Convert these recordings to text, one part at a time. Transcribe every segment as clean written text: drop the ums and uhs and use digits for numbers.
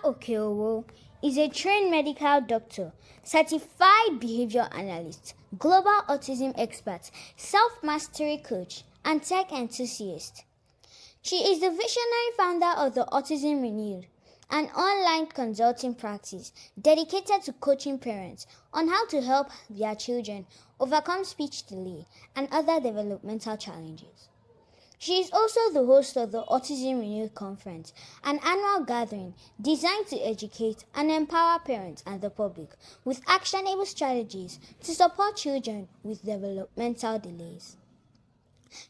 Okeowo is a trained medical doctor, certified behavior analyst, global autism expert, self-mastery coach, and tech enthusiast. She is the visionary founder of the Autism Renewed, an online consulting practice dedicated to coaching parents on how to help their children overcome speech delay and other developmental challenges. She is also the host of the Autism Renewed Conference, an annual gathering designed to educate and empower parents and the public with actionable strategies to support children with developmental delays.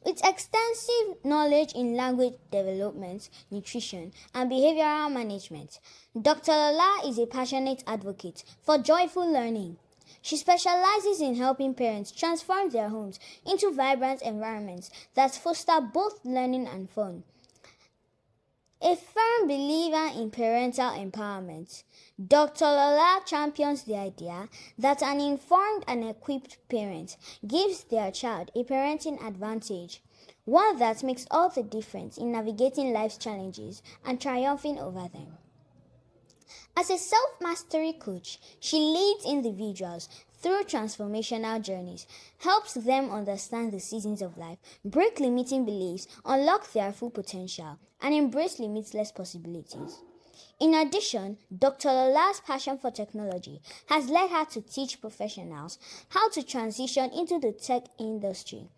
With extensive knowledge in language development, nutrition, and behavioral management, Dr. Lola is a passionate advocate for joyful learning. She specializes in helping parents transform their homes into vibrant environments that foster both learning and fun. A firm believer in parental empowerment, Dr. Lola champions the idea that an informed and equipped parent gives their child a parenting advantage, one that makes all the difference in navigating life's challenges and triumphing over them. As a self-mastery coach, she leads individuals through transformational journeys, helps them understand the seasons of life, break limiting beliefs, unlock their full potential, and embrace limitless possibilities. In addition, Dr. Lola's passion for technology has led her to teach professionals how to transition into the tech industry,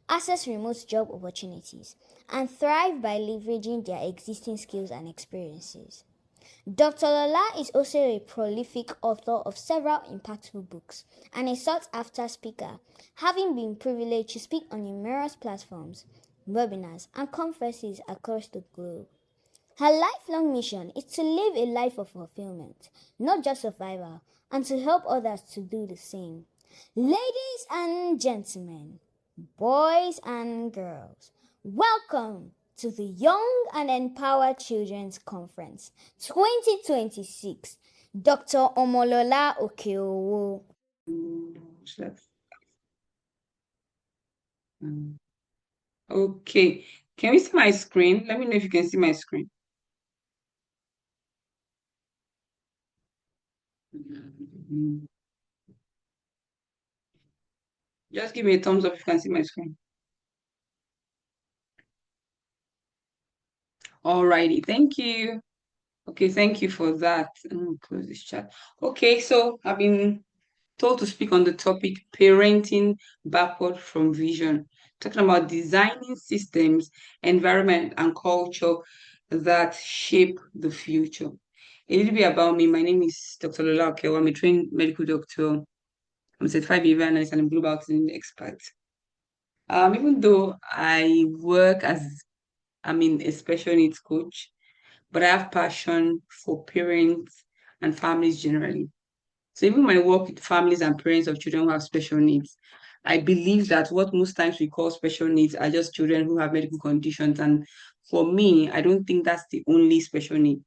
access remote job opportunities, and thrive by leveraging their existing skills and experiences. Dr. Lola is also a prolific author of several impactful books and a sought-after speaker, having been privileged to speak on numerous platforms, webinars, and conferences across the globe. Her lifelong mission is to live a life of fulfillment, not just survival, and to help others to do the same. Ladies and gentlemen, boys and girls, welcome to the Young and Empowered Children's Conference 2026. Dr. Omolola Okeowo. Okay, can we see my screen? Let me know if you can see my screen. Just give me a thumbs up if you can see my screen. Alrighty, thank you. Okay, thank you for that. Close this chat. Okay, so I've been told to speak on the topic parenting backward from vision, talking about designing systems, environment, and culture that shape the future. A little bit about me. My name is Dr. Lola Okewa. I'm a trained medical doctor. I'm a certified behavior analyst and I'm a global autism expert. Even though I work as a special needs coach, but I have passion for parents and families generally. So even my work with families and parents of children who have special needs, I believe that what most times we call special needs are just children who have medical conditions. And for me, I don't think that's the only special need.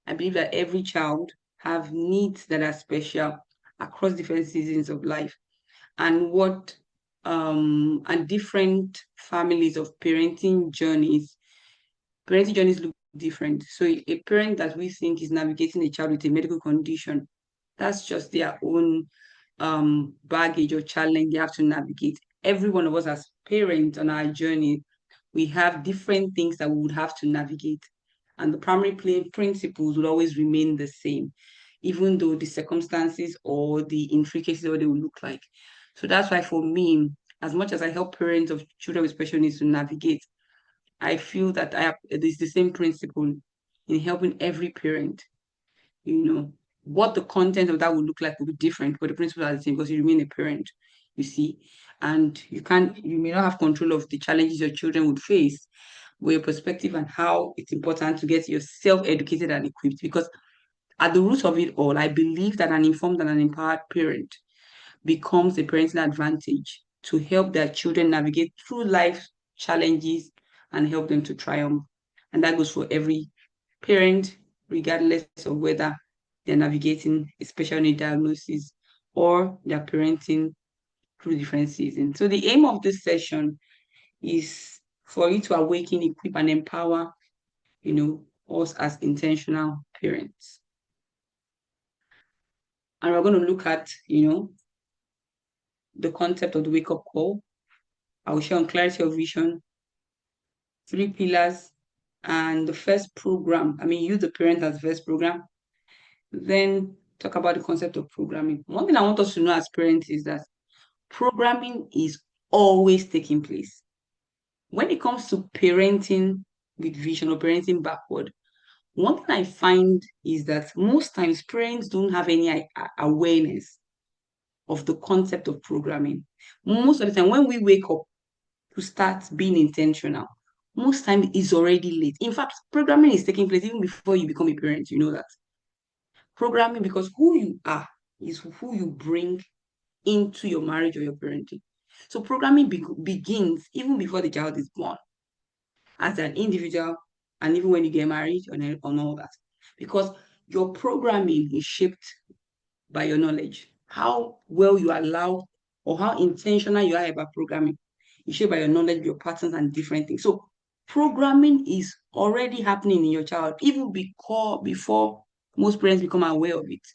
I believe that every child have needs that are special across different seasons of life. And and different families of parenting journeys look different. So a parent that we think is navigating a child with a medical condition, that's just their own baggage or challenge they have to navigate. Every one of us as parents on our journey, we have different things that we would have to navigate. And the primary principles will always remain the same, even though the circumstances or the intricacies of what they will look like. So that's why for me, as much as I help parents of children with special needs to navigate, I feel that it's the same principle in helping every parent. You know, what the content of that would look like will be different, but the principles are the same because you remain a parent, you see, and you may not have control of the challenges your children would face, but your perspective and how it's important to get yourself educated and equipped. Because at the root of it all, I believe that an informed and an empowered parent becomes a parenting advantage to help their children navigate through life challenges and help them to triumph. And that goes for every parent, regardless of whether they're navigating a special need diagnosis or they're parenting through different seasons. So the aim of this session is for you to awaken, equip, and empower, us as intentional parents. And we're going to look at, the concept of the wake-up call. I will share on clarity of vision, 3 pillars, and the first program. I mean, use the parent as first program. Then talk about the concept of programming. One thing I want us to know as parents is that programming is always taking place. When it comes to parenting with vision or parenting backward, one thing I find is that most times parents don't have any awareness of the concept of programming. Most of the time, when we wake up to start being intentional, most time it's already late. In fact, programming is taking place even before you become a parent. You know that. Programming, because who you are is who you bring into your marriage or your parenting. So programming begins even before the child is born, as an individual, and even when you get married and all that. Because your programming is shaped by your knowledge. How well you allow or how intentional you are about programming is shaped by your knowledge, your patterns, and different things. So programming is already happening in your child, even before most parents become aware of it.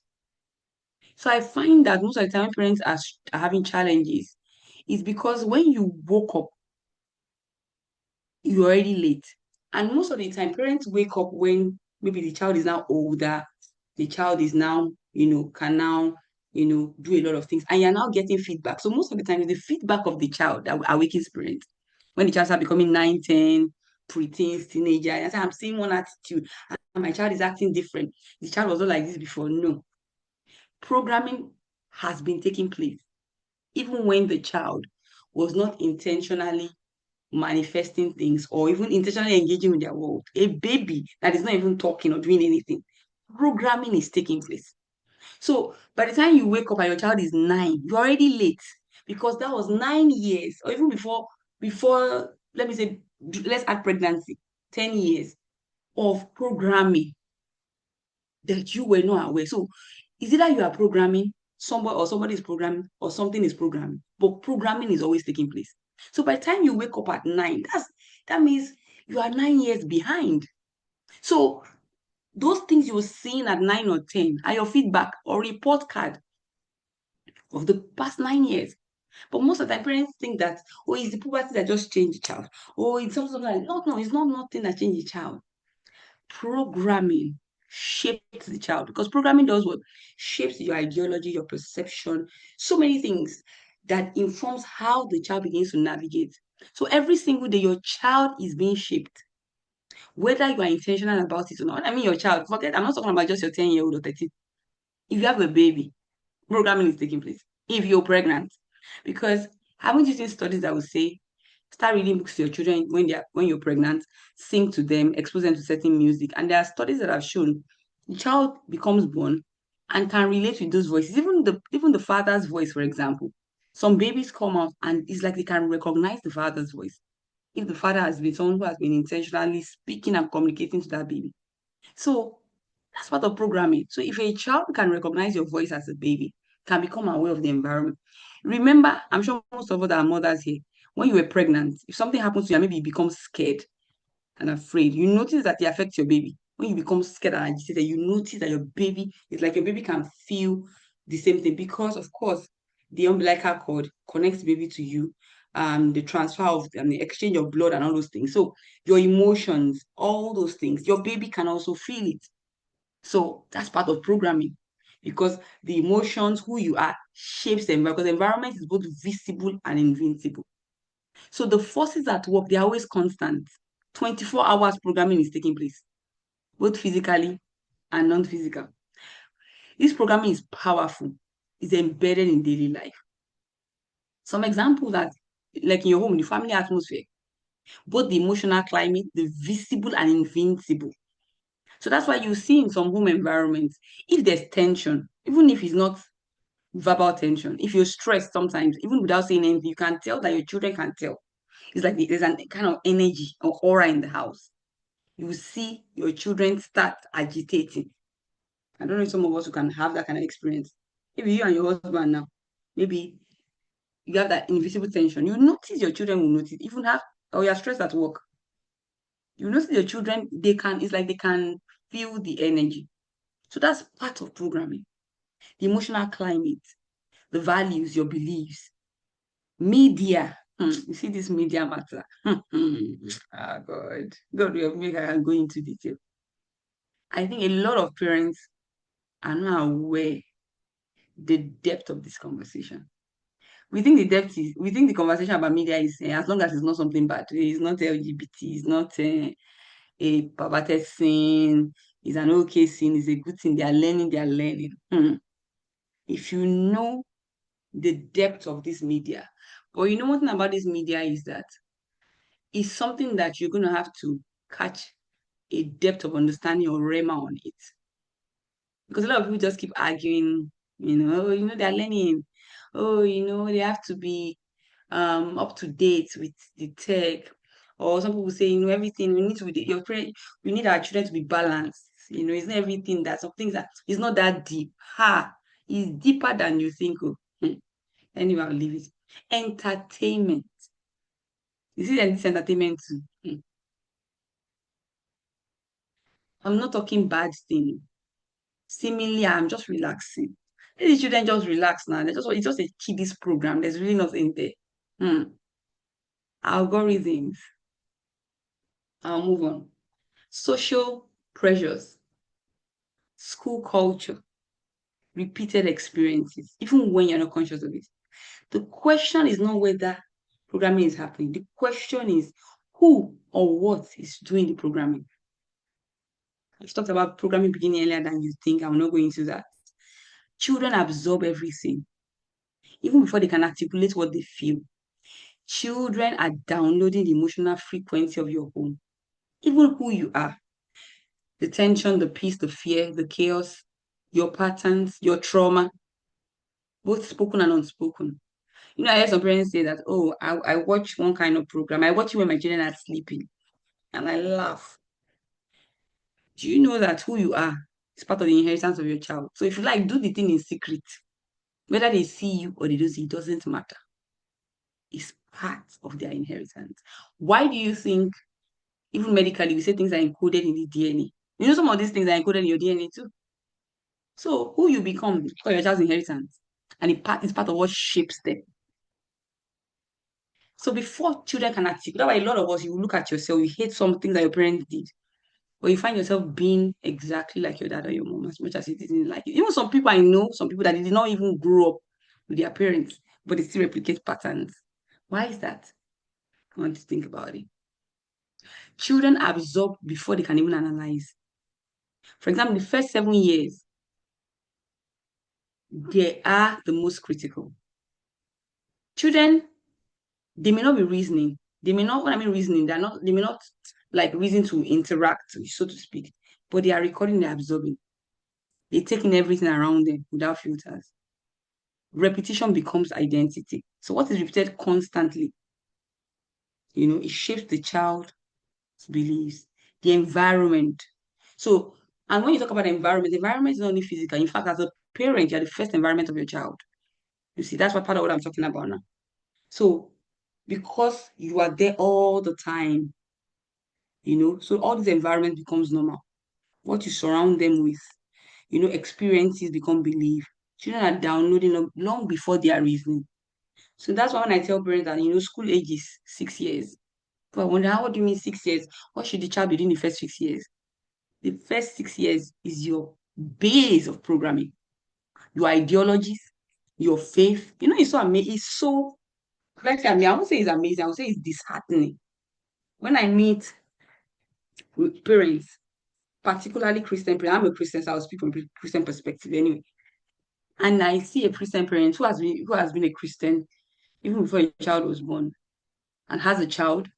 So I find that most of the time parents are having challenges is because when you woke up, you're already late. And most of the time, parents wake up when maybe the child is now older, the child is now, can now, do a lot of things, and you're now getting feedback. So most of the time, it's the feedback of the child that awakens parents. When the child starts becoming 9, 10, preteens, teenager, and I'm seeing one attitude, and my child is acting different. The child was not like this before. No, programming has been taking place, even when the child was not intentionally manifesting things or even intentionally engaging with their world. A baby that is not even talking or doing anything, programming is taking place. So by the time you wake up and your child is 9, you're already late because that was 9 years, or even before, let me say, let's add pregnancy, 10 years of programming that you were not aware. So is either you are programming somebody or somebody is programming or something is programming, but programming is always taking place. So by the time you wake up at 9, that means you are 9 years behind. So those things you're seeing at 9 or 10 are your feedback or report card of the past 9 years. But most of the time, parents think that, oh, it's the puberty that just changed the child. Oh, it's something like, no, it's not nothing that changed the child. Programming shapes the child because programming does what? Shapes your ideology, your perception, so many things that informs how the child begins to navigate. So every single day, your child is being shaped, whether you are intentional about it or not. I mean, your child, forget, I'm not talking about just your 10-year-old or 13. If you have a baby, programming is taking place. If you're pregnant, because haven't you seen studies that will say start reading books to your children when you're pregnant, sing to them, expose them to certain music. And there are studies that have shown the child becomes born and can relate with those voices, even the father's voice, for example. Some babies come out and it's like they can recognize the father's voice if the father has been someone who has been intentionally speaking and communicating to that baby. So that's part of programming. So if a child can recognize your voice as a baby, can become aware of the environment. Remember, I'm sure most of us that are mothers here, when you were pregnant, if something happens to you, and maybe you become scared and afraid, you notice that it affects your baby. When you become scared and agitated, you notice that your baby, it's like your baby can feel the same thing because, of course, the umbilical cord connects the baby to you, the transfer of and the exchange of blood and all those things. So your emotions, all those things, your baby can also feel it. So that's part of programming because the emotions, who you are, shapes the environment. Because the environment is both visible and invincible. So the forces at work, they're always constant. 24 hours programming is taking place, both physically and non-physical. This programming is powerful, it's embedded in daily life. Some examples that, like in your home, the family atmosphere, both the emotional climate, the visible and invincible. So that's why you see in some home environments, if there's tension, even if it's not verbal tension. If you're stressed sometimes, even without saying anything, you can tell that your children can tell. It's like there's an kind of energy or aura in the house. You will see your children start agitating. I don't know if some of us who can have that kind of experience. Maybe you and your husband now, maybe you have that invisible tension. You notice your children will notice, even have, or you're stressed at work. You notice your children, it's like they can feel the energy. So that's part of programming. the emotional climate, the values, your beliefs. Media. You see this media matter. Ah, God. God will make I can go into detail. I think a lot of parents are not aware the depth of this conversation. We think the conversation about media is as long as it's not something bad, it's not LGBT, it's not a perverted sin, it's an okay sin, it's a good thing. They are learning, they are learning. If you know the depth of this media, but you know one thing about this media is that it's something that you're going to have to catch a depth of understanding or rema on it. Because a lot of people just keep arguing, oh, they're learning. Oh, they have to be up to date with the tech. Or some people say, everything we need to be we need our children to be balanced. It's not everything that some things that it's not that deep. It's deeper than you think. Oh. Anyway, I'll leave it. Entertainment. You see this entertainment too. I'm not talking bad thing. Seemingly, I'm just relaxing. Let the children just relax now. It's just a kiddies program. There's really nothing there. Algorithms. I'll move on. Social pressures, school culture, repeated experiences, even when you're not conscious of it. The question is not whether programming is happening. The question is who or what is doing the programming. I've talked about programming beginning earlier than you think. I'm not going into that. Children absorb everything, even before they can articulate what they feel. Children are downloading the emotional frequency of your home, even who you are. The tension, the peace, the fear, the chaos, your patterns, your trauma, both spoken and unspoken. I heard some parents say that, oh, I watch one kind of program. I watch it when my children are sleeping. And I laugh. Do you know that who you are is part of the inheritance of your child? So if you like, do the thing in secret. Whether they see you or they don't see, it doesn't matter. It's part of their inheritance. Why do you think, even medically, we say things are encoded in the DNA? Some of these things are encoded in your DNA too. So who you become is part of your child's inheritance. And it's part of what shapes them. So before children can articulate, that's why a lot of us, you look at yourself, you hate some things that your parents did, but you find yourself being exactly like your dad or your mom as much as it didn't like it. Even some people I know, some people that did not even grow up with their parents, but they still replicate patterns. Why is that? I want to think about it. Children absorb before they can even analyze. For example, the first 7 years, they are the most critical. Children, they may not be reasoning. They may not, when I mean reasoning, they may not like reason to interact, so to speak, but they are recording, they're absorbing. They're taking everything around them without filters. Repetition becomes identity. So what is repeated constantly? It shapes the child's beliefs, the environment. So, and when you talk about the environment is not only physical. In fact, as a parent, you're the first environment of your child. You see, that's what part of what I'm talking about now. So, because you are there all the time, so all this environment becomes normal. What you surround them with, experiences become belief. Children are downloading long before they are reasoning. So that's why when I tell parents that, school age is 6 years. But I wonder, what do you mean 6 years? What should the child be doing the first 6 years? The first 6 years is your base of programming, your ideologies, your faith. It's so amazing. It's so, like, I won't say it's amazing. I would say it's disheartening. When I meet with parents, particularly Christian parents, I'm a Christian, so I'll speak from a Christian perspective anyway. And I see a Christian parent who has been a Christian even before a child was born and has a child,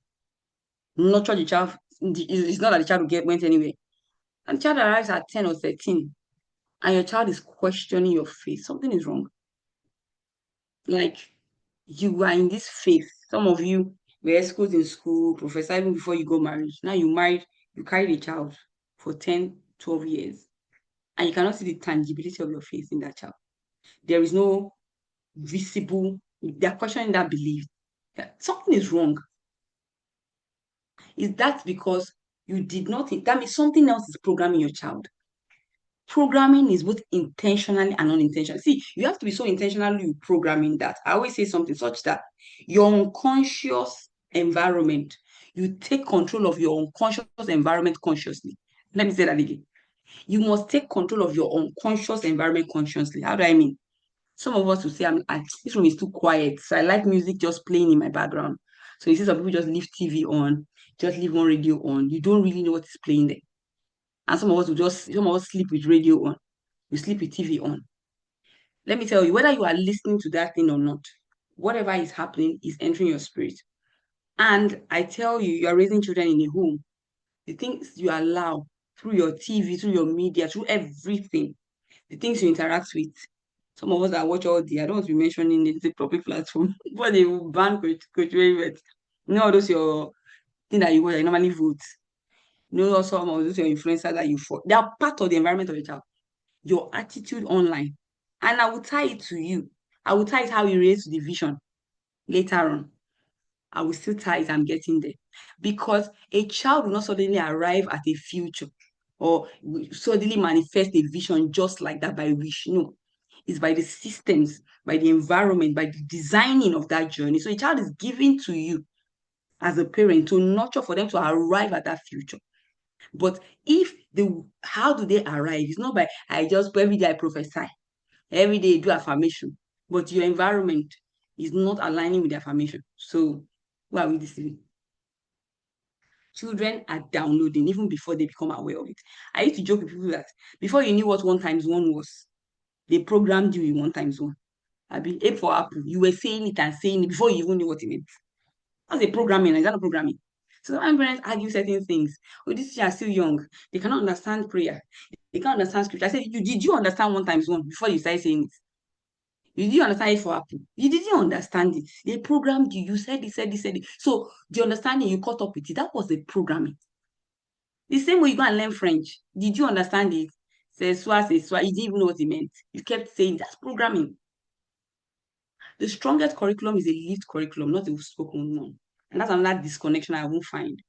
nurture the child. It's not that the child went anywhere. And the child arrives at 10 or 13, and your child is questioning your faith. Something is wrong. Like, you are in this faith. Some of you were escorts in school, professor even before you got married. Now you married, you carried a child for 10, 12 years, and you cannot see the tangibility of your faith in that child. There is no visible, they're questioning that belief. Something is wrong. Is that because you did not think that means something else is programming your child? Programming is both intentionally and unintentional. See, you have to be so intentionally programming that I always say something such that your unconscious environment, you take control of your unconscious environment consciously. Let me say that again. You must take control of your unconscious environment consciously. How do I mean? Some of us will say, this room is too quiet, so I like music just playing in my background. So you see some people just leave TV on, just leave one radio on. You don't really know what is playing there. And some of us sleep with radio on. You sleep with TV on. Let me tell you, whether you are listening to that thing or not, whatever is happening is entering your spirit. And I tell you, you are raising children in a home. The things you allow through your TV, through your media, through everything, the things you interact with. Some of us that watch all the, I don't want to be mentioning it, it's a public platform, but they will ban coach David. You know, all those your thing that you watch, I normally vote. You know, also some of those your influencers that you follow. They are part of the environment of the child. Your attitude online. And I will tie it to you. I will tie it how you relate to the vision later on. I will still tie it, I'm getting there. Because a child will not suddenly arrive at a future or suddenly manifest a vision just like that by wish. No, it's by the systems, by the environment, by the designing of that journey. So a child is given to you as a parent to nurture for them to arrive at that future. But if the how do they arrive? It's not by I just every day I prophesy, every day you do affirmation, but your environment is not aligning with the affirmation. So why are we deceiving? Children are downloading even before they become aware of it. I used to joke with people that before you knew what one times one was, they programmed you in one times one. I be A for apple. You were saying it and saying it before you even knew what it meant. That's a programming, is that not programming? So when parents argue certain things, oh, these children are still young, they cannot understand prayer, they can't understand scripture. I said, did you understand one times one before you started saying it? You didn't understand it for Apple. You didn't understand it. They programmed you. You said it, said it, said it. So the understanding you caught up with it, that was the programming. The same way you go and learn French. Did you understand it? C'est soit. You didn't even know what it meant. You kept saying that's programming. The strongest curriculum is a lived curriculum, not a spoken one. And that's another disconnection I won't find.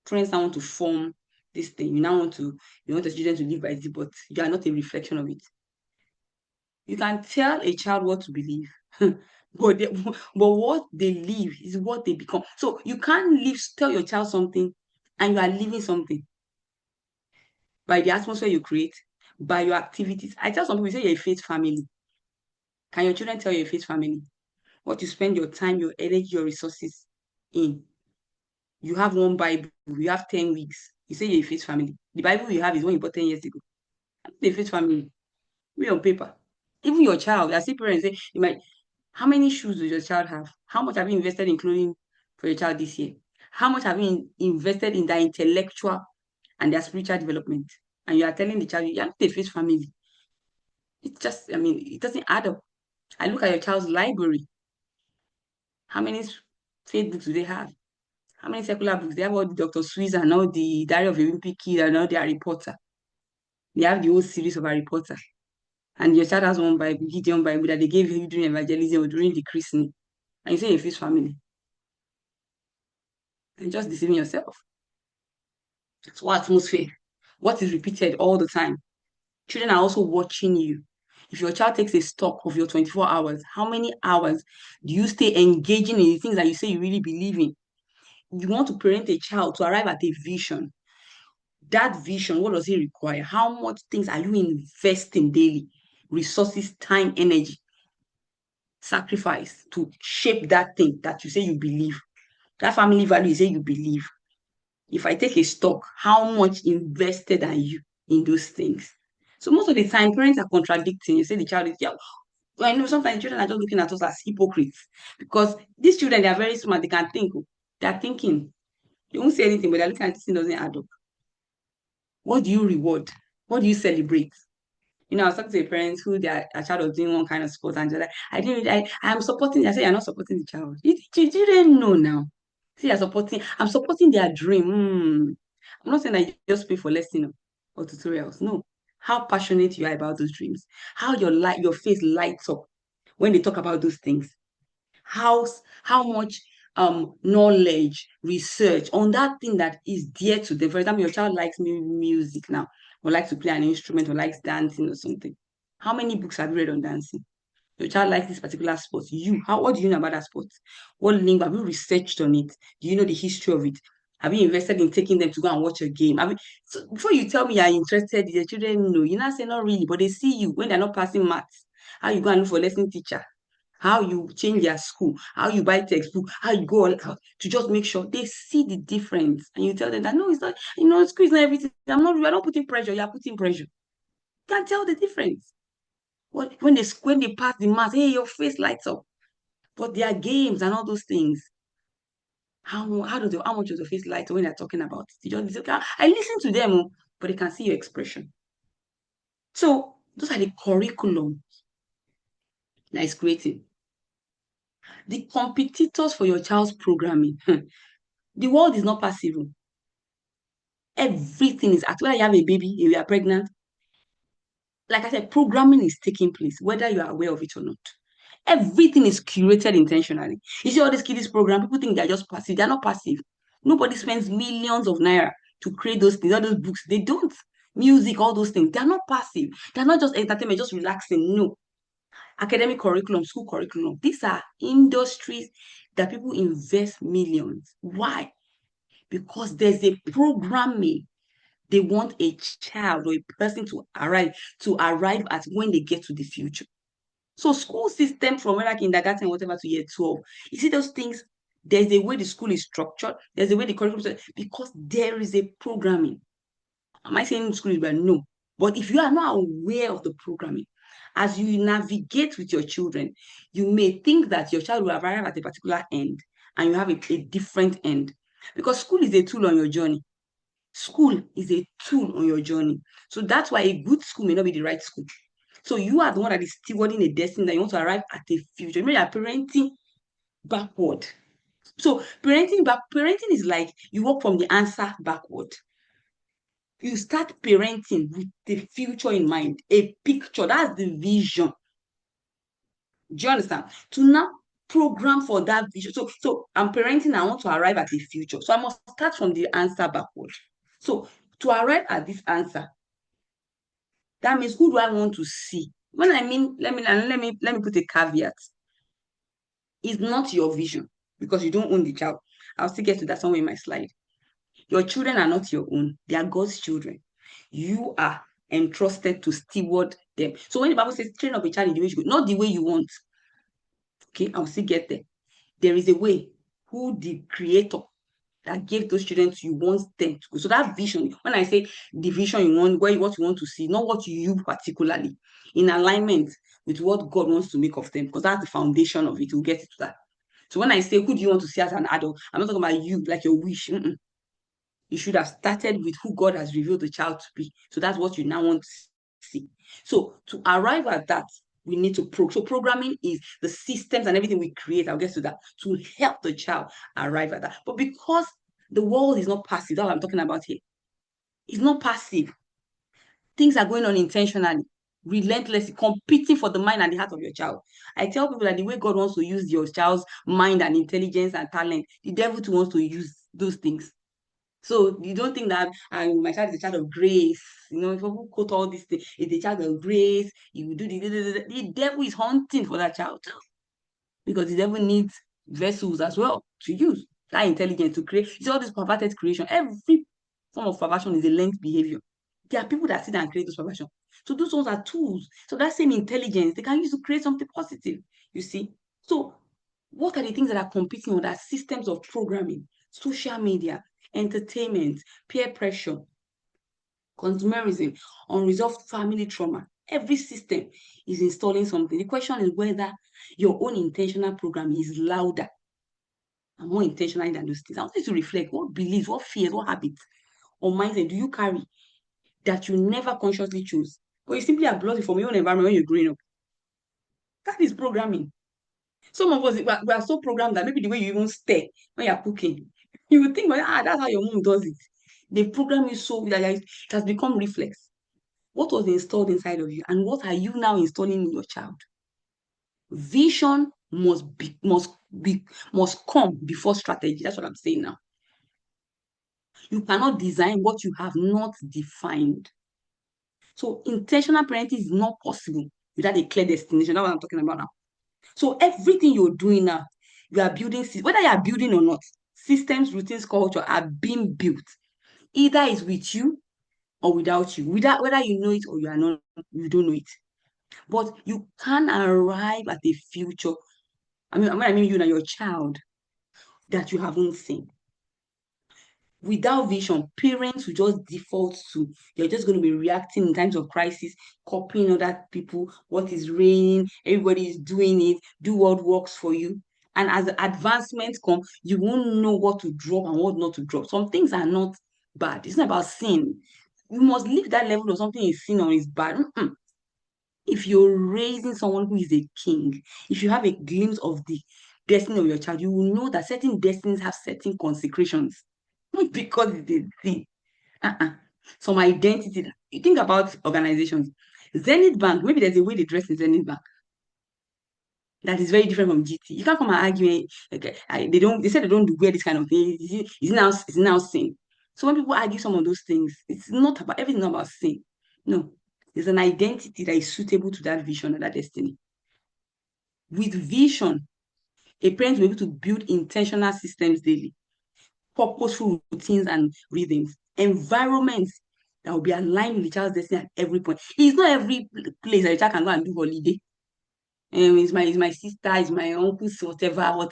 Friends now want to form this thing. You want the children to live by it, but you are not a reflection of it. You can tell a child what to believe, but what they live is what they become. So you can't tell your child something and you are living something by the atmosphere you create, by your activities. I tell some people, say you're a faith family. Can your children tell you're a faith family? What you spend your time, your energy, your resources in. You have one Bible, you have 10 weeks. You say you're a faith family. The Bible you have is one you bought 10 years ago. I'm not a faith family. Read on paper. Even your child, I see parents say, you might, how many shoes does your child have? How much have you invested in clothing for your child this year? How much have you invested in their intellectual and their spiritual development? And you are telling the child, you have to face family. It's just, I mean, it doesn't add up. I look at your child's library. How many faith books do they have? How many secular books? They have all the Dr. Seuss and all the Diary of a Wimpy Kid and all the Harry Potter. They have the whole series of Harry Potter. And your child has one Bible, Gideon Bible, that they gave you during evangelism or during the christening. And you say a faith family. You're just deceiving yourself. It's what atmosphere. What is repeated all the time? Children are also watching you. If your child takes a stock of your 24 hours, how many hours do you stay engaging in the things that you say you really believe in? You want to parent a child to arrive at a vision. That vision, what does it require? How much things are you investing daily? Resources, time, energy, sacrifice to shape that thing that you say you believe. That family value you say you believe. If I take a stock, how much invested are you in those things? So most of the time, parents are contradicting. You say the child is, yeah. Well, I know sometimes children are just looking at us as hypocrites because these children, they are very smart. They can think. They are thinking. They won't say anything, but they're looking at this thing doesn't add up. What do you reward? What do you celebrate? I was talking to a parent who their a child was doing one kind of sport, and they're like, I didn't, I'm supporting. I said, you're not supporting the child. You didn't know now. See, I'm supporting their dream. I'm not saying that you just pay for lesson or tutorials. No. How passionate you are about those dreams. How your face lights up when they talk about those things. How much knowledge, research on that thing that is dear to them. For example, your child likes music now. or likes to play an instrument or likes dancing or something. How many books have you read on dancing? Your child likes this particular sport. What do you know about that sport? What link have you researched on it? Do you know the history of it? Have you invested in taking them to go and watch a game? So before you tell me you're interested, the children know. You're not saying not really, but they see you when they're not passing maths. How you go and look for lesson teacher? How you change their school? How you buy textbook? How you go all out to just make sure they see the difference, and you tell them that no, it's not. School is not everything. We're not putting pressure. You're putting pressure. You can't tell the difference. When they pass the math, hey, your face lights up. But their games and all those things, how much does your face light up when they're talking about it? You just okay, I listen to them, but they can see your expression. So those are the curriculum that is creating. The competitors for your child's programming. The world is not passive. Everything is actually, you have a baby, you are pregnant. Like I said, programming is taking place, whether you are aware of it or not. Everything is curated intentionally. You see all these kiddies program, people think they're just passive. They're not passive. Nobody spends millions of naira to create those things, all those books. They don't. Music, all those things. They're not passive. They're not just entertainment, just relaxing. No. Academic curriculum, school curriculum. These are industries that people invest millions. Why? Because there's a programming they want a child or a person to arrive at when they get to the future. So school system from whether kindergarten, whatever, to year 12, you see those things, there's a way the school is structured, there's a way the curriculum is, because there is a programming. Am I saying school is bad? No. But if you are not aware of the programming, as you navigate with your children, you may think that your child will arrive at a particular end and you have a different end. Because school is a tool on your journey. School is a tool on your journey. So that's why a good school may not be the right school. So you are the one that is stewarding a destiny that you want to arrive at a future. You are parenting backward. So parenting is like you walk from the answer backward. You start parenting with the future in mind, a picture. That's the vision. Do you understand? To now program for that vision. So I'm parenting, I want to arrive at a future. So I must start from the answer backward. So to arrive at this answer, that means who do I want to see? When I mean, let me put a caveat. It's not your vision because you don't own the child. I'll still get to that somewhere in my slide. Your children are not your own. They are God's children. You are entrusted to steward them. So when the Bible says train up a child in the way you go, not the way you want. Okay, I'll still get there. There is a way who the creator that gave those children to you wants them to go. So that vision, when I say the vision you want, what you want to see, not what you particularly, in alignment with what God wants to make of them, because that's the foundation of it. We'll get to that. So when I say who do you want to see as an adult, I'm not talking about you, like your wish. You should have started with who God has revealed the child to be. So that's what you now want to see. So to arrive at that, we need to so programming is the systems and everything we create. I'll get to that to help the child arrive at that. But because the world is not passive, that's what I'm talking about here. It's not passive. Things are going on intentionally, relentlessly, competing for the mind and the heart of your child. I tell people that the way God wants to use your child's mind and intelligence and talent, the devil too wants to use those things. So you don't think that my child is a child of grace. People quote all these things. It's a child of grace. You will do the devil is hunting for that child because the devil needs vessels as well to use that intelligence to create. It's all this perverted creation. Every form of perversion is a learned behavior. There are people that sit and create those perversion. So those ones are tools. So that same intelligence they can use to create something positive. You see. So what are the things that are competing with that? Systems of programming, social media, entertainment, peer pressure, consumerism, unresolved family trauma. Every system is installing something. The question is whether your own intentional program is louder and more intentional than those things. I want you to reflect what beliefs, what fears, what habits or mindset do you carry that you never consciously choose, but you simply absorb it from your own environment when you're growing up. That is programming. Some of us we are so programmed that maybe the way you even stare when you're cooking, you would think, that's how your mom does it. They program you so that it has become reflex. What was installed inside of you, and what are you now installing in your child? Vision must come before strategy. That's what I'm saying now. You cannot design what you have not defined. So intentional parenting is not possible without a clear destination. That's what I'm talking about now. So everything you're doing now, you are building, whether you are building or not, systems, routines, culture are being built. Either it's with you or without you. Without whether you know it or you are not, you don't know it. But you can arrive at a future. When I mean you and your child that you haven't seen. Without vision, parents will just default to you're just going to be reacting in times of crisis, copying other people, what is raining, everybody is doing it, do what works for you. And as the advancements come, you won't know what to drop and what not to drop. Some things are not bad. It's not about sin. You must leave that level of something is sin or is bad. If you're raising someone who is a king, if you have a glimpse of the destiny of your child, you will know that certain destinies have certain consecrations. Not because it's a sin. Uh-uh. Some identity. You think about organizations. Zenith Bank, maybe there's a way they dress in Zenith Bank that is very different from GT. You can't come and argue. Okay, they said they don't wear this kind of thing. It's now sin. So when people argue some of those things, it's not about everything about sin. No, there's an identity that is suitable to that vision and that destiny. With vision, a parent will be able to build intentional systems daily, purposeful routines and rhythms, environments that will be aligned with the child's destiny at every point. It's not every place that a child can go and do holiday. It's my sister, it's my uncle's, whatever. All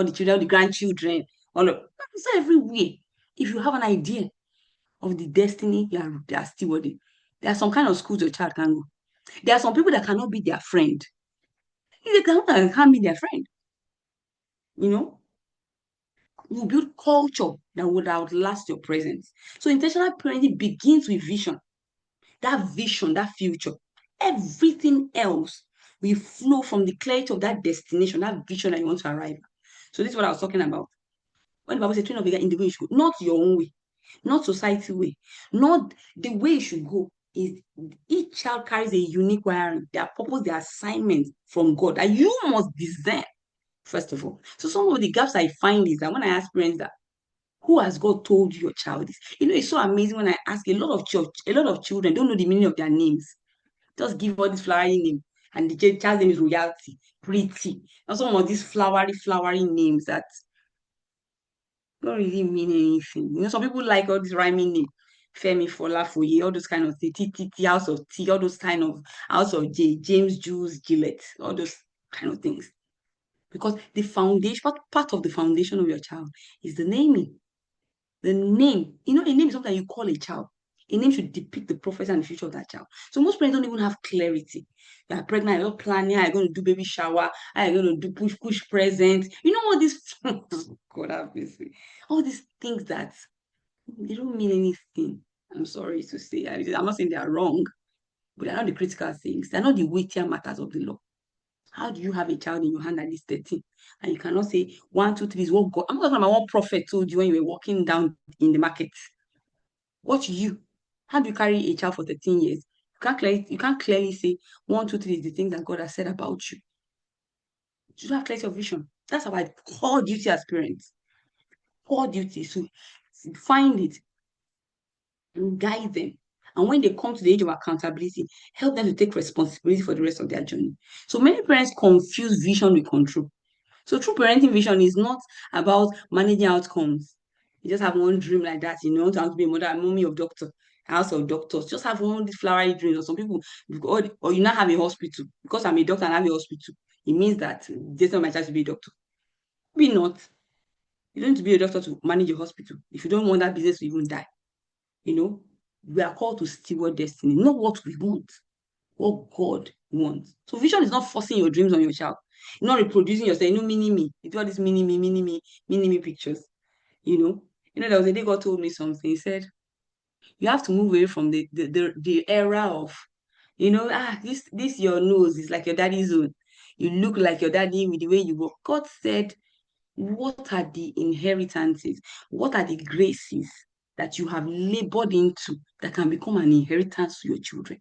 the children, all the grandchildren, all of it's not everywhere. If you have an idea of the destiny they are stewarding, there are some kind of schools your child can go. There are some people that cannot be their friend. They can't be their friend. You know, you build culture that would outlast your presence. So intentional parenting begins with vision. That vision, that future. Everything else will flow from the clarity of that destination, that vision that you want to arrive at. So this is what I was talking about. When the Bible says train up in the way you should go, not your own way, not society way, not the way you should go. Is each child carries a unique wiring, their purpose, their assignment from God that you must discern, first of all. So some of the gaps I find is that when I ask parents that who has God told you your child is? It's so amazing when I ask a lot of children don't know the meaning of their names. Just give all this flowery name. And the child's name is royalty, pretty. And some of these flowery names that don't really mean anything. Some people like all this rhyming name. Femi, Fola, Foye, all those kind of things. T, House of T, all those kind of House of J, James, Jules, Gillette, all those kind of things. Because the foundation, part of the foundation of your child is the naming. The name, a name is something that you call a child. A name should depict the prophecy and the future of that child. So most parents don't even have clarity. You are pregnant, you're planning, how you're going to do baby shower, how you're going to do push present. All these God have mercy. All these things that they don't mean anything. I'm sorry to say. I'm not saying they are wrong, but they're not the critical things. They're not the weightier matters of the law. How do you have a child in your hand that is 13 and you cannot say 1, 2, 3 is what God? I'm not talking about what prophet told you when you were walking down in the market. What you? How do you carry a child for 13 years? You can't clearly say 1, 2, 3 is the things that God has said about you. You don't have clarity of vision. That's our core duty as parents. Core duty. So find it and guide them. And when they come to the age of accountability, help them to take responsibility for the rest of their journey. So many parents confuse vision with control. So true parenting vision is not about managing outcomes. You just have one dream like that, you want to be a mother, a mommy of doctor, house of doctors. Just have one of these flowery dreams. Or some people, or you now have a hospital. Because I'm a doctor and I have a hospital, it means that this not my child to be a doctor. Be not. You don't need to be a doctor to manage a hospital. If you don't want that business to even die, we are called to steward destiny, not what we want, what God wants. So vision is not forcing your dreams on your child. Not reproducing yourself, mini me. You do all these mini me pictures. There was a day God told me something. He said, you have to move away from the era of, this your nose is like your daddy's own. You look like your daddy with the way you walk. God said, what are the inheritances? What are the graces that you have labored into that can become an inheritance to your children?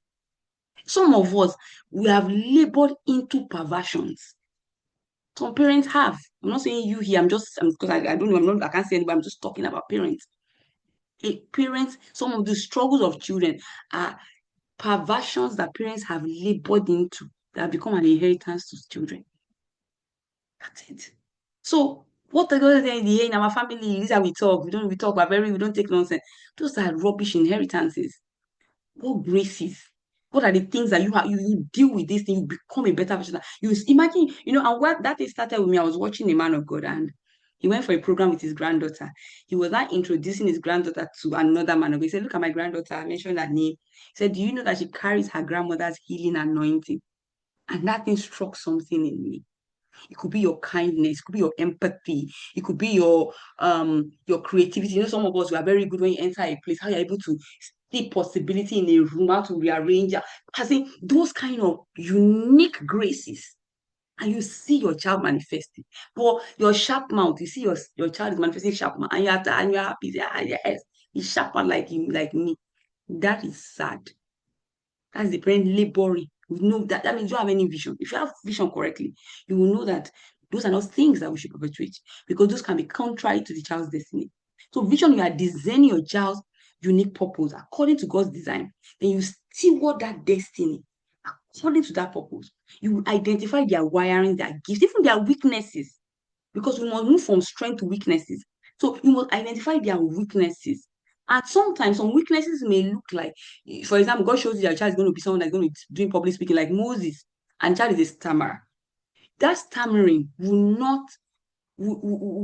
Some of us, we have labored into perversions. Some parents have. I'm not saying you here. Because I don't know. I can't say anybody. I'm just talking about parents. Parents, some of the struggles of children are perversions that parents have labored into that have become an inheritance to children. That's it. So what the other thing in our family, these are we talk, we talk, we don't take nonsense. Those are rubbish inheritances. What graces? What are the things that you deal with this thing, you become a better version? You imagine, and what that thing started with me. I was watching a man of God, and he went for a program with his granddaughter. He was not introducing his granddaughter to another man of God. He said, "Look at my granddaughter." I mentioned that name. He said, "Do you know that she carries her grandmother's healing anointing?" And that thing struck something in me. It could be your kindness, it could be your empathy, it could be your creativity. Some of us, we are very good when you enter a place, how you're able to see possibility in a room, how to rearrange. I think those kind of unique graces. And you see your child manifesting. But your sharp mouth, you see your child is manifesting sharp mouth, and you're happy. You say, "Ah, yes, he's sharp mouth like him, like me." That is sad. That's the parent laboring. We know that means you don't have any vision. If you have vision correctly, you will know that those are not things that we should perpetuate, because those can be contrary to the child's destiny. So vision, you are designing your child's unique purpose according to God's design. Then you steward that destiny according to that purpose. You will identify their wiring, their gifts, even their weaknesses, because we must move from strength to weaknesses. So you must identify their weaknesses. And sometimes some weaknesses may look like, for example, God shows you that your child is going to be someone that's going to be doing public speaking like Moses, and child is a stammerer. That stammering will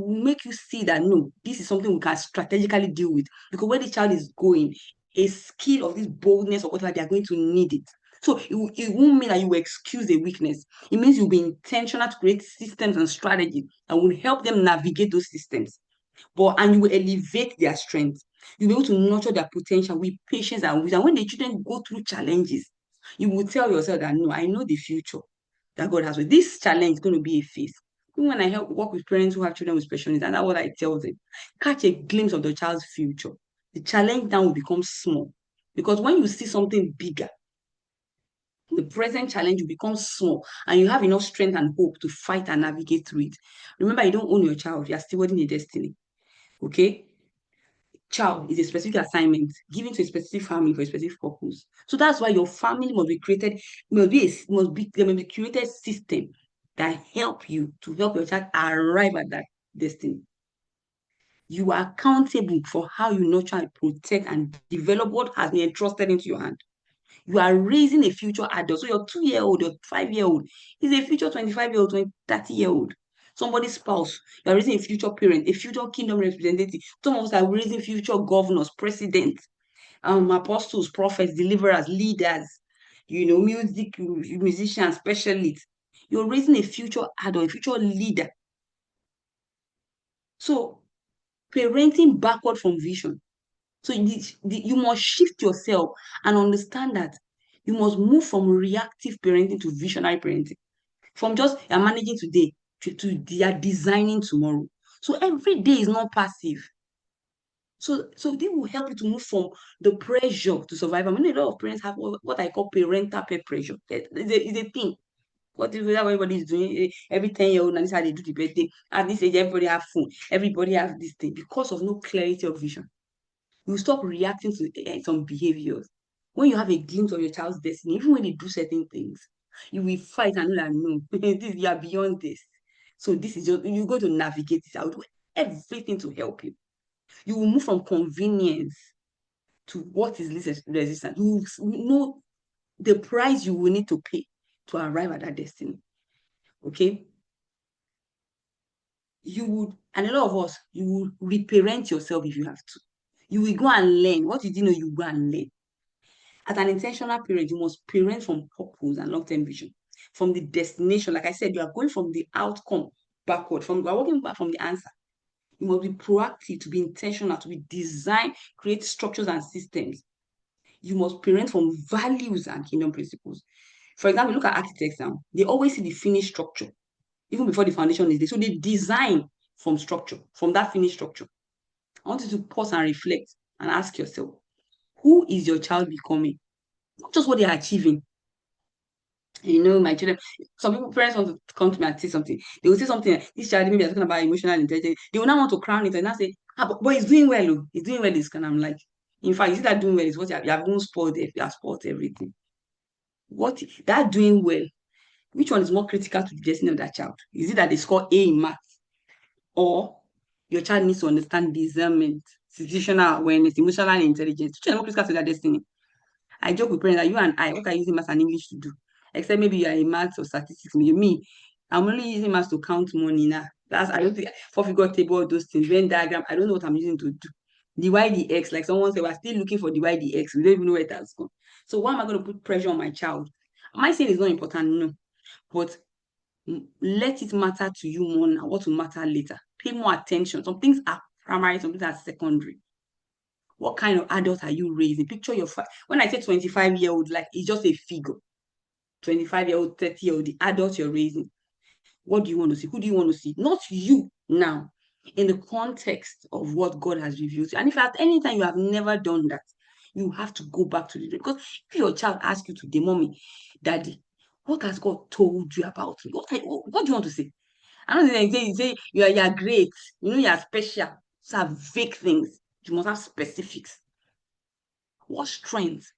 make you see that no, this is something we can strategically deal with, because where the child is going, a skill of this boldness or whatever, they are going to need it. So it won't mean that you will excuse a weakness. It means you'll be intentional to create systems and strategies that will help them navigate those systems. And you will elevate their strength. You'll be able to nurture their potential with patience and wisdom. When the children go through challenges, you will tell yourself that no, I know the future that God has. With this challenge is going to be a phase. Even when I help work with parents who have children with special needs, and that's what I tell them: catch a glimpse of the child's future. The challenge now will become small, because when you see something bigger, the present challenge will become small, and you have enough strength and hope to fight and navigate through it. Remember, you don't own your child, you are stewarding a destiny. Okay? Child is a specific assignment given to a specific family for a specific purpose. So that's why your family must be created, there must be created system that help you to help your child arrive at that destiny. You are accountable for how you nurture and protect and develop what has been entrusted into your hand. You are raising a future adult. So your 2-year-old, your 5-year-old is a future 25-year-old, 30-year-old. Somebody's spouse. You are raising a future parent, a future kingdom representative. Some of us are raising future governors, presidents, apostles, prophets, deliverers, leaders, musicians, specialists. You're raising a future adult, a future leader. So parenting backward from vision. So you must shift yourself and understand that you must move from reactive parenting to visionary parenting. From just you're managing today to they are designing tomorrow. So every day is not passive. So this will help you to move from the pressure to survive. I mean, a lot of parents have what I call parental peer pressure. It's a thing. What is that everybody is doing? Every 10-year-old, and this is how they do the birthday. At this age, everybody have phone. Everybody has this thing because of no clarity of vision. You stop reacting to some behaviors. When you have a glimpse of your child's destiny, even when they do certain things, you will fight and know that no, you are beyond this. So this is you're going to navigate this. I will do everything to help you. You will move from convenience to what is least resistance. You will know the price you will need to pay to arrive at that destiny. Okay? You would, and a lot of us, you will reparent yourself if you have to. You will go and learn. What you didn't know, you go and learn. As an intentional parent, you must parent from purpose and long-term vision, from the destination. Like I said, you are going from the outcome backward. You are working back from the answer. You must be proactive, to be intentional, to be design, create structures and systems. You must parent from values and kingdom principles. For example, look at architects now. They always see the finished structure, even before the foundation is there. So they design from structure, from that finished structure. I want you to pause and reflect and ask yourself, who is your child becoming? Not just what they are achieving. My children, some people, parents want to come to me and say something. They will say something, this child, maybe they're talking about emotional intelligence. They will not want to crown it and not say, but he's doing well, he's doing well, this kind. I'm like, In fact, you see that doing well is what you have even spoiled it. You have spoiled everything. What that doing well, which one is more critical to the destiny of that child? Is it that they score A in maths, or your child needs to understand discernment, situational awareness, emotional intelligence, which are more critical to their destiny? I joke with parents that you and I, what are you using maths and English to do? Except maybe you are a maths or statistics. Me, I'm only using maths to count money now. That's I don't think four-figure table, all those things, Venn diagram. I don't know what I'm using to do. The Y, the X, like someone said, we're still looking for the Y, the X. We don't even know where it has gone. So why am I going to put pressure on my child? Am I saying it's not important? No. But let it matter to you more now, what will matter later. Pay more attention. Some things are primary, some things are secondary. What kind of adult are you raising? Picture your when I say 25-year-old, like it's just a figure. 25-year-old, 30-year-old, the adult you're raising. What do you want to see? Who do you want to see? Not you now, in the context of what God has revealed. And if at any time you have never done that, you have to go back to the dream. Because if your child asks you today, mommy, daddy, what has God told you about me? What do you want to say? I don't think they say you're great, you're special. So have vague things. You must have specifics. What strength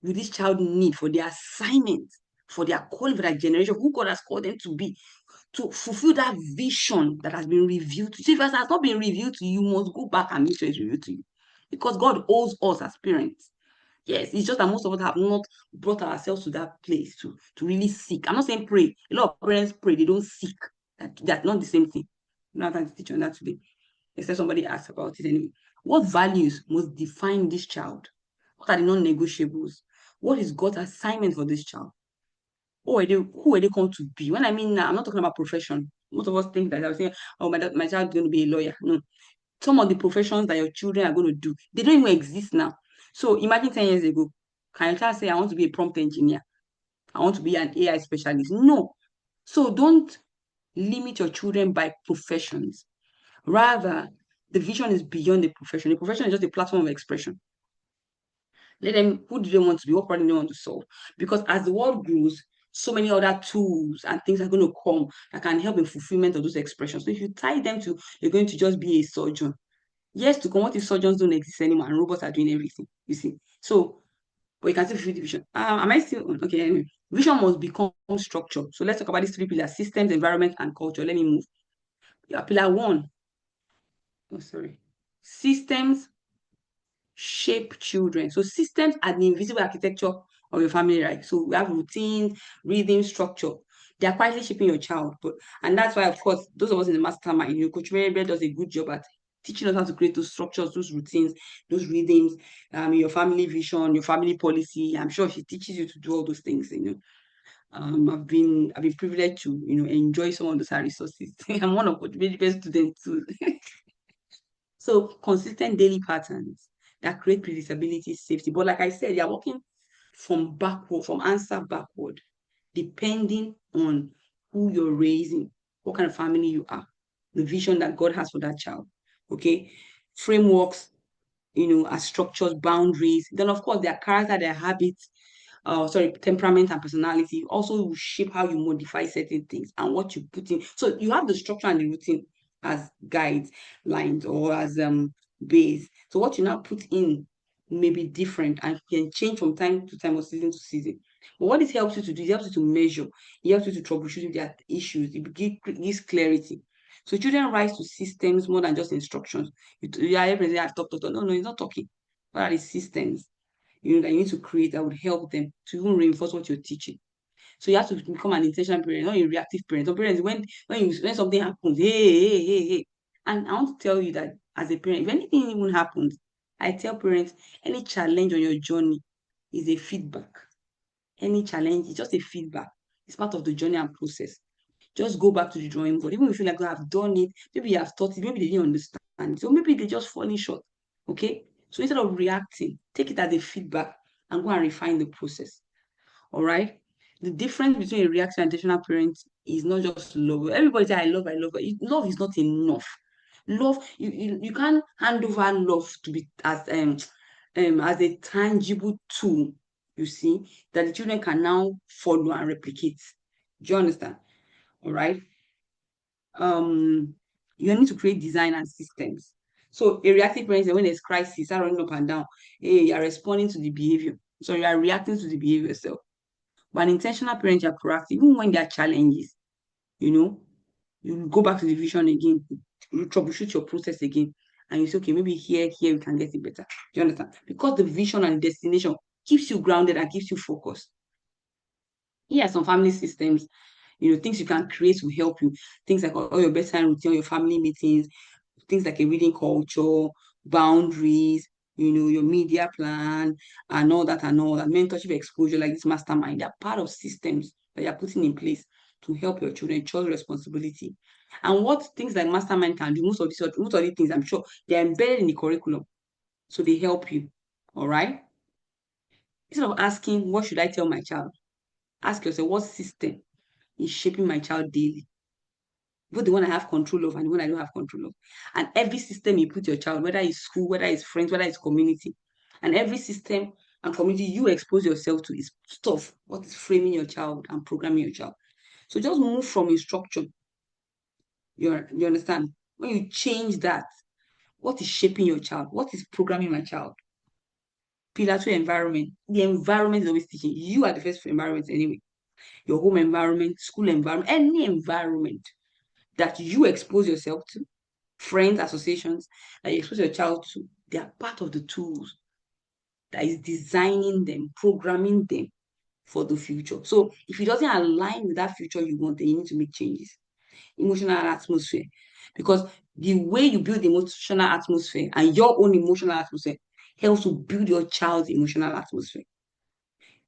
will this child need for their assignment, for their calling, for their generation, who God has called them to be, to fulfill that vision that has been revealed to you? If it has not been revealed to you, you must go back and make sure it's revealed to you. Because God owes us as parents. Yes, it's just that most of us have not brought ourselves to that place to really seek. I'm not saying pray. A lot of parents pray, they don't seek. That's not the same thing. I'm not going to teach on that today. Except somebody asks about it anyway. What values must define this child? What are the non-negotiables? What is God's assignment for this child? Who are they going to be? When I mean now, I'm not talking about profession. Most of us think that I was saying, oh, my child is going to be a lawyer. No. Some of the professions that your children are going to do, they don't even exist now. So imagine 10 years ago, can your child say, I want to be a prompt engineer? I want to be an AI specialist? No. So don't limit your children by professions. Rather, the vision is beyond the profession. The profession is just a platform of expression. Let them, who do they want to be? What problem do they want to solve? Because as the world grows, so many other tools and things are going to come that can help in fulfillment of those expressions. So if you tie them to, you're going to just be a surgeon. Yes, to come, what if surgeons don't exist anymore and robots are doing everything? You see? So, but you can still fulfill the vision. Am I still on? Okay, anyway. Vision must become structure. So let's talk about these three pillars: systems, environment, and culture. Let me move. Yeah, pillar one. Oh, sorry. Systems shape children. So systems are the invisible architecture of your family, right? So we have routine, rhythm, structure. They are quietly shaping your child. And that's why, of course, those of us in the mastermind, Coach Mary does a good job at teaching us how to create those structures, those routines, those rhythms, your family vision, your family policy. I'm sure she teaches you to do all those things, I've been privileged to, enjoy some of those resources. I'm one of Coach Mary's best students too. So consistent daily patterns that create predictability, safety. But like I said, you're working from backward, from answer backward, depending on who you're raising, what kind of family you are, the vision that God has for that child. Okay. Frameworks, as structures, boundaries. Then of course their character, their habits, temperament and personality also will shape how you modify certain things and what you put in. So you have the structure and the routine as guides, lines, or as base. So what you now put in may be different and can change from time to time or season to season. But what it helps you to do, it helps you to measure, it helps you to troubleshoot if there are issues, it gives clarity. So children rise to systems more than just instructions. You are everything, talk. No, he's not talking. What are the systems? That you need to create that would help them to even reinforce what you're teaching. So you have to become an intentional parent, not a reactive parent. Some parents, when something happens, hey. And I want to tell you that as a parent, if anything even happens, I tell parents, any challenge on your journey is a feedback. Any challenge is just a feedback. It's part of the journey and process. Just go back to the drawing board. Even if you feel like I've done it, maybe you have taught it, maybe they didn't understand. So maybe they just falling short. Okay? So instead of reacting, take it as a feedback and go and refine the process. All right? The difference between a reactive and intentional parent is not just love. Everybody say, I love. Love is not enough. Love, you can't hand over love to be as a tangible tool, you see, that the children can now follow and replicate. Do you understand? All right. You need to create design and systems. So a reactive parent is when there's crisis, start running up and down. Hey, you're responding to the behavior. So you are reacting to the behavior yourself. But an intentional parent, you're proactive, even when there are challenges, you know, you go back to the vision again, you troubleshoot your process again, and you say, okay, maybe here we can get it better. Do you understand? Because the vision and the destination keeps you grounded and keeps you focused. Here are some family systems, things you can create to help you. Things like all your bedtime routine, all your family meetings, things like a reading culture, boundaries, your media plan, and all that, mentorship exposure, like this mastermind. They're part of systems that you're putting in place to help your children, choose responsibility. And what things like mastermind can do, most of these things, I'm sure they're embedded in the curriculum. So they help you. All right. Instead of asking, what should I tell my child? Ask yourself, what system is shaping my child daily? Both the one I have control of and the one I don't have control of. And every system you put your child, whether it's school, whether it's friends, whether it's community, and every system and community you expose yourself to is stuff, what is framing your child and programming your child. So just move from instruction. You understand? When you change that, what is shaping your child? What is programming my child? Pillar two, environment. The environment is always teaching. You are the first environment anyway. Your home environment, school environment, any environment that you expose yourself to, friends, associations that you expose your child to, they are part of the tools that is designing them, programming them for the future. So if it doesn't align with that future you want, then you need to make changes. Emotional atmosphere. Because the way you build the emotional atmosphere and your own emotional atmosphere helps to build your child's emotional atmosphere.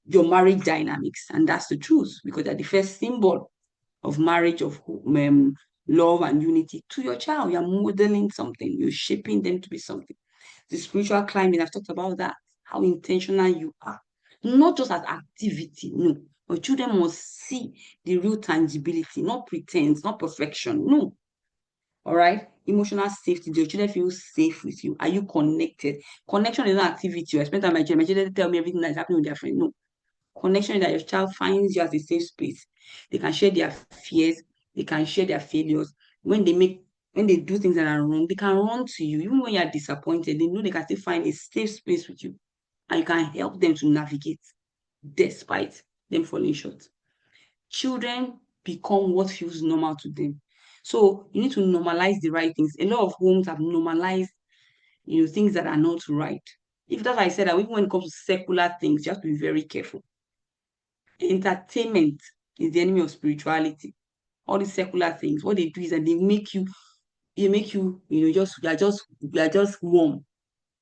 Your marriage dynamics, and that's the truth, because they're the first symbol of marriage, of love and unity to your child. You're modeling something, you're shaping them to be something. The spiritual climate, I've talked about that, how intentional you are. Not just as activity, no. But children must see the real tangibility, not pretense, not perfection, no. All right? Emotional safety. Do your children feel safe with you? Are you connected? Connection is not activity. I spend time with my children tell me everything that's happening with their friend. No. Connection is that your child finds you as a safe space. They can share their fears, they can share their failures. When they do things that are wrong, they can run to you. Even when you're disappointed, they know they can still find a safe space with you. And you can help them to navigate despite them falling short. Children become what feels normal to them. So you need to normalize the right things. A lot of homes have normalized, things that are not right. If that's why I said that even when it comes to secular things, you have to be very careful. Entertainment is the enemy of spirituality. All these secular things, what they do is that they make you, you are just warm,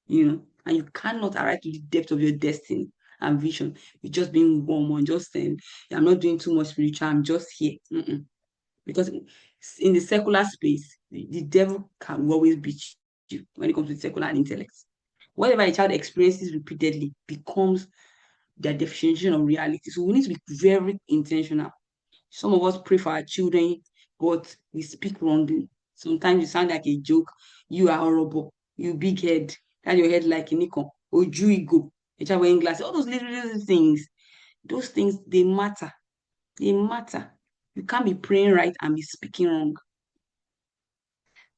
and you cannot arrive to the depth of your destiny and vision. You're just being warm and just saying, I'm not doing too much spiritual, I'm just here. Because in the secular space, the devil can always beat you when it comes to secular intellect. Whatever a child experiences repeatedly becomes their definition of reality. So we need to be very intentional. Some of us pray for our children, but we speak wrongly. Sometimes you sound like a joke. You are horrible. You big head. That your head like a Nikon. Ojuigo. A child wearing glasses. All those little things. Those things, they matter. They matter. You can't be praying right and be speaking wrong.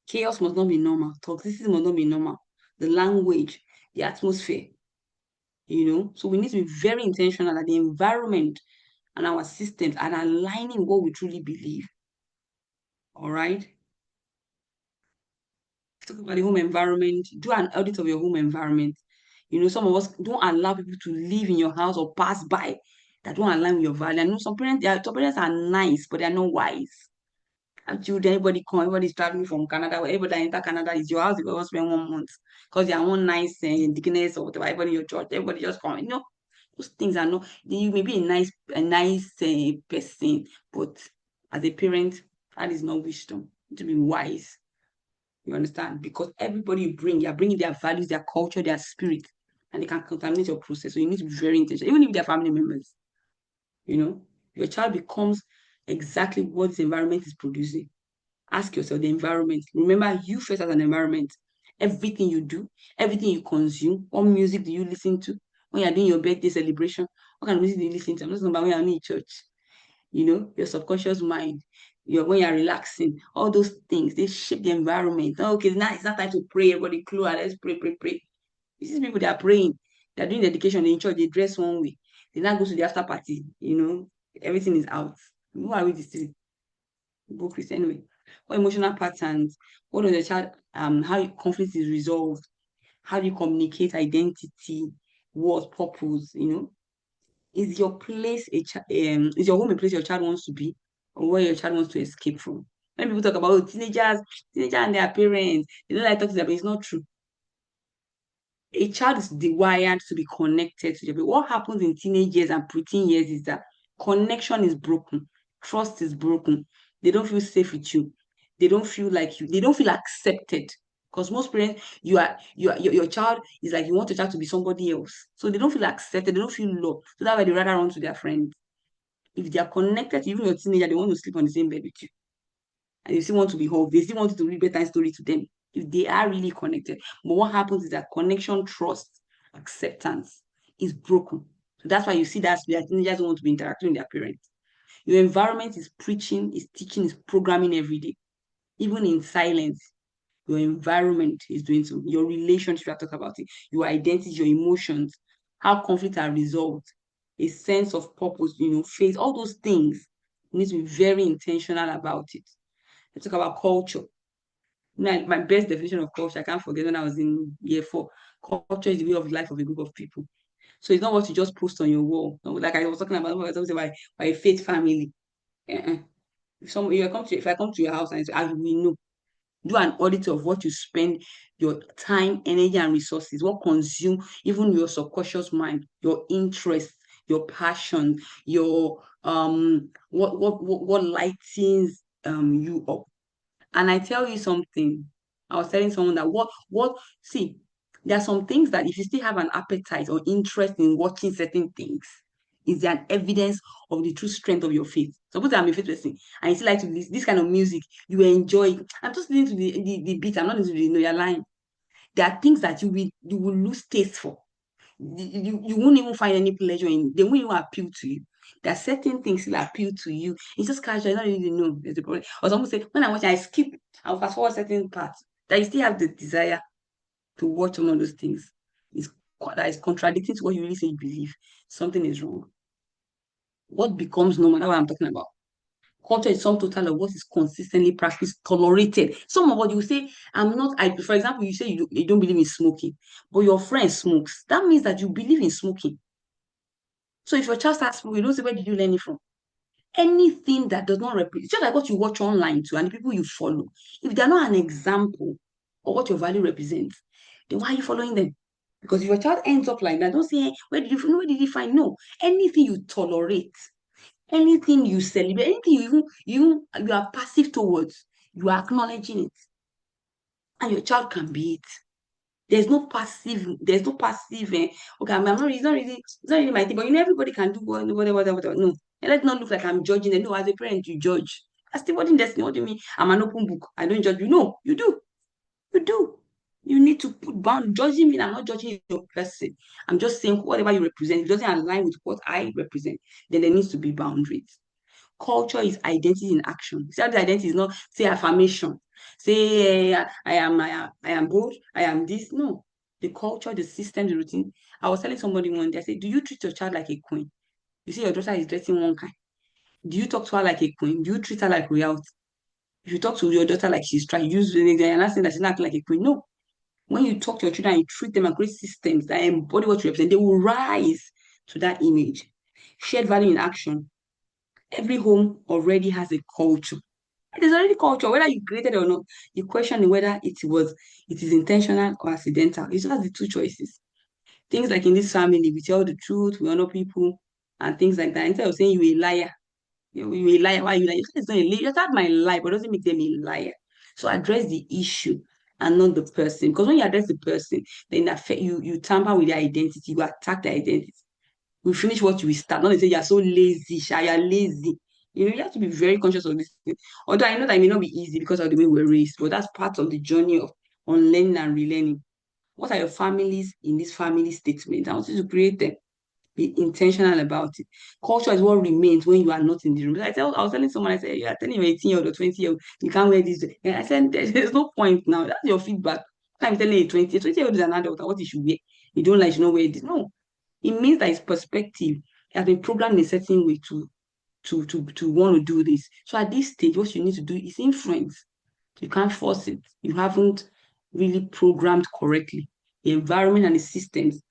Chaos must not be normal. Toxicity must not be normal. The language, the atmosphere, So we need to be very intentional that the environment and our systems are aligning what we truly believe. All right. Talk about the home environment. Do an audit of your home environment. Some of us don't allow people to live in your house or pass by that don't align with your value. I know some parents are nice, but they're not wise. And children, everybody's traveling from Canada. Everybody that enter Canada is your house. You go spend 1 month because they are one nice deaconess or whatever. Everybody in your church, everybody just come. Those things are not. You may be a nice person, but as a parent, that is not wisdom. You need to be wise. You understand? Because everybody you're bringing their values, their culture, their spirit, and they can contaminate your process. So you need to be very intentional, even if they're family members. Your child becomes exactly what this environment is producing. Ask yourself the environment. Remember, you first as an environment. Everything you do, everything you consume, what music do you listen to? When you're doing your birthday celebration, what kind of music do you listen to? I'm not talking about when you're in church. Your subconscious mind, when you're relaxing, all those things, they shape the environment. Oh, okay, now it's not time to pray, everybody close and let's pray, pray, pray. You see people that are praying, they're doing dedication in church, they dress one way. They now go to the after party, everything is out. Who are we deceiving? Hypocrites anyway. What emotional patterns? What does the child how conflict is resolved? How do you communicate identity, what purpose, Is your place is your home a place your child wants to be or where your child wants to escape from? When people talk about teenagers and their parents, they don't like talking about it, but it's not true. A child is wired to be connected to the What happens in teenage years and preteen years is that connection is broken, trust is broken. They don't feel safe with you. They don't feel like you. They don't feel accepted. Because most parents, your child is like you want your child to be somebody else, so they don't feel accepted. They don't feel loved. So that's why they rather run to their friends. If they are connected to even your teenager, they want to sleep on the same bed with you, and you still want to be hugged. They still want you to read bedtime story to them if they are really connected. But what happens is that connection, trust, acceptance is broken. So that's why you see that their teenagers don't want to be interacting with their parents. Your environment is preaching, is teaching, is programming every day. Even in silence, your environment is doing so. Your relationship, I talk about it, your identity, your emotions, how conflicts are resolved, a sense of purpose, faith, all those things. You need to be very intentional about it. I talk about culture. My best definition of culture, I can't forget when I was in year 4. Culture is the way of life of a group of people. So it's not what you just post on your wall. No, like I was talking about, I was talking about by a faith family. Uh-uh. If I come to your house and say, I will know, do an audit of what you spend your time, energy, and resources, what consume even your subconscious mind, your interests, your passion, your what lightens you up. And I tell you something, I was telling someone that see, there are some things that if you still have an appetite or interest in watching certain things, is an evidence of the true strength of your faith. Suppose I'm a faith person and you still like to this kind of music, you enjoy. I'm just listening to the beat, I'm not listening to you're lying. There are things that you will lose taste for. You won't even find any pleasure in. They won't even appeal to you. There are certain things that appeal to you. It's just casual. I don't really know. There's a problem. Or someone say, when I watch, I skip. I'll fast forward certain parts. That you still have the desire to watch one of those things. That is contradicting to what you really say you believe. Something is wrong. What becomes normal? That's what I'm talking about. Culture is some total of what is consistently practiced, tolerated. Some of what you say, I'm not, for example, you say you don't believe in smoking, but your friend smokes. That means that you believe in smoking. So if your child starts smoking, you don't say, where did you learn it from? Anything that does not represent, just like what you watch online too, and the people you follow, if they're not an example of what your value represents, then why are you following them? Because if your child ends up like that, don't say, where did you find? No. Anything you tolerate, anything you celebrate, anything you are passive towards, you are acknowledging it. And your child can be it. There's no passive, okay, I'm not really, it's not really my thing, but everybody can do whatever. No. And let's not look like I'm judging them. No, as a parent, you judge. I still watching destiny. What do you mean? I'm an open book. I don't judge you. No, you do. You do. You need to put bound. Judging me, I'm not judging your person. I'm just saying whatever you represent, if it doesn't align with what I represent, then there needs to be boundaries. Culture is identity in action. Self identity is not say affirmation. Say I am bold, I am this. No. The culture, the system, the routine. I was telling somebody one day, I said, do you treat your child like a queen? You see your daughter is dressing one kind. Do you talk to her like a queen? Do you treat her like royalty? If you talk to your daughter like she's trying, you're not saying that she's not acting like a queen. No. When you talk to your children, you treat them and create systems that embody what you represent, they will rise to that image. Shared value in action. Every home already has a culture. It is already culture, whether you created it or not. The question is whether it is intentional or accidental. It's just the two choices. Things like in this family, we tell the truth, we honor people, and things like that. Instead of saying you a liar, you a liar, why are you lying? It's not a liar. You start my lie, but it doesn't make them a liar. So address the issue and not the person. Because when you address the person, then you tamper with their identity, you attack their identity. We finish what we start. Not to say you're so lazy, shy, you're lazy. You have to be very conscious of this thing. Although I know that it may not be easy because of the way we're raised, but that's part of the journey of unlearning and relearning. What are your families in this family statement? I want you to create them. Be intentional about it. Culture is what remains when you are not in the room. I was telling someone, I said, you are telling your 18-year-old or 20-year-old, you can't wear this. And I said, there's no point now. That's your feedback. I'm telling you, 20-year-old is an adult, and what you should wear. You don't like, you should not wear this. No. It means that it's perspective. It has been programmed in a certain way to want to do this. So at this stage, what you need to do is influence. You can't force it. You haven't really programmed correctly. The environment and the systems,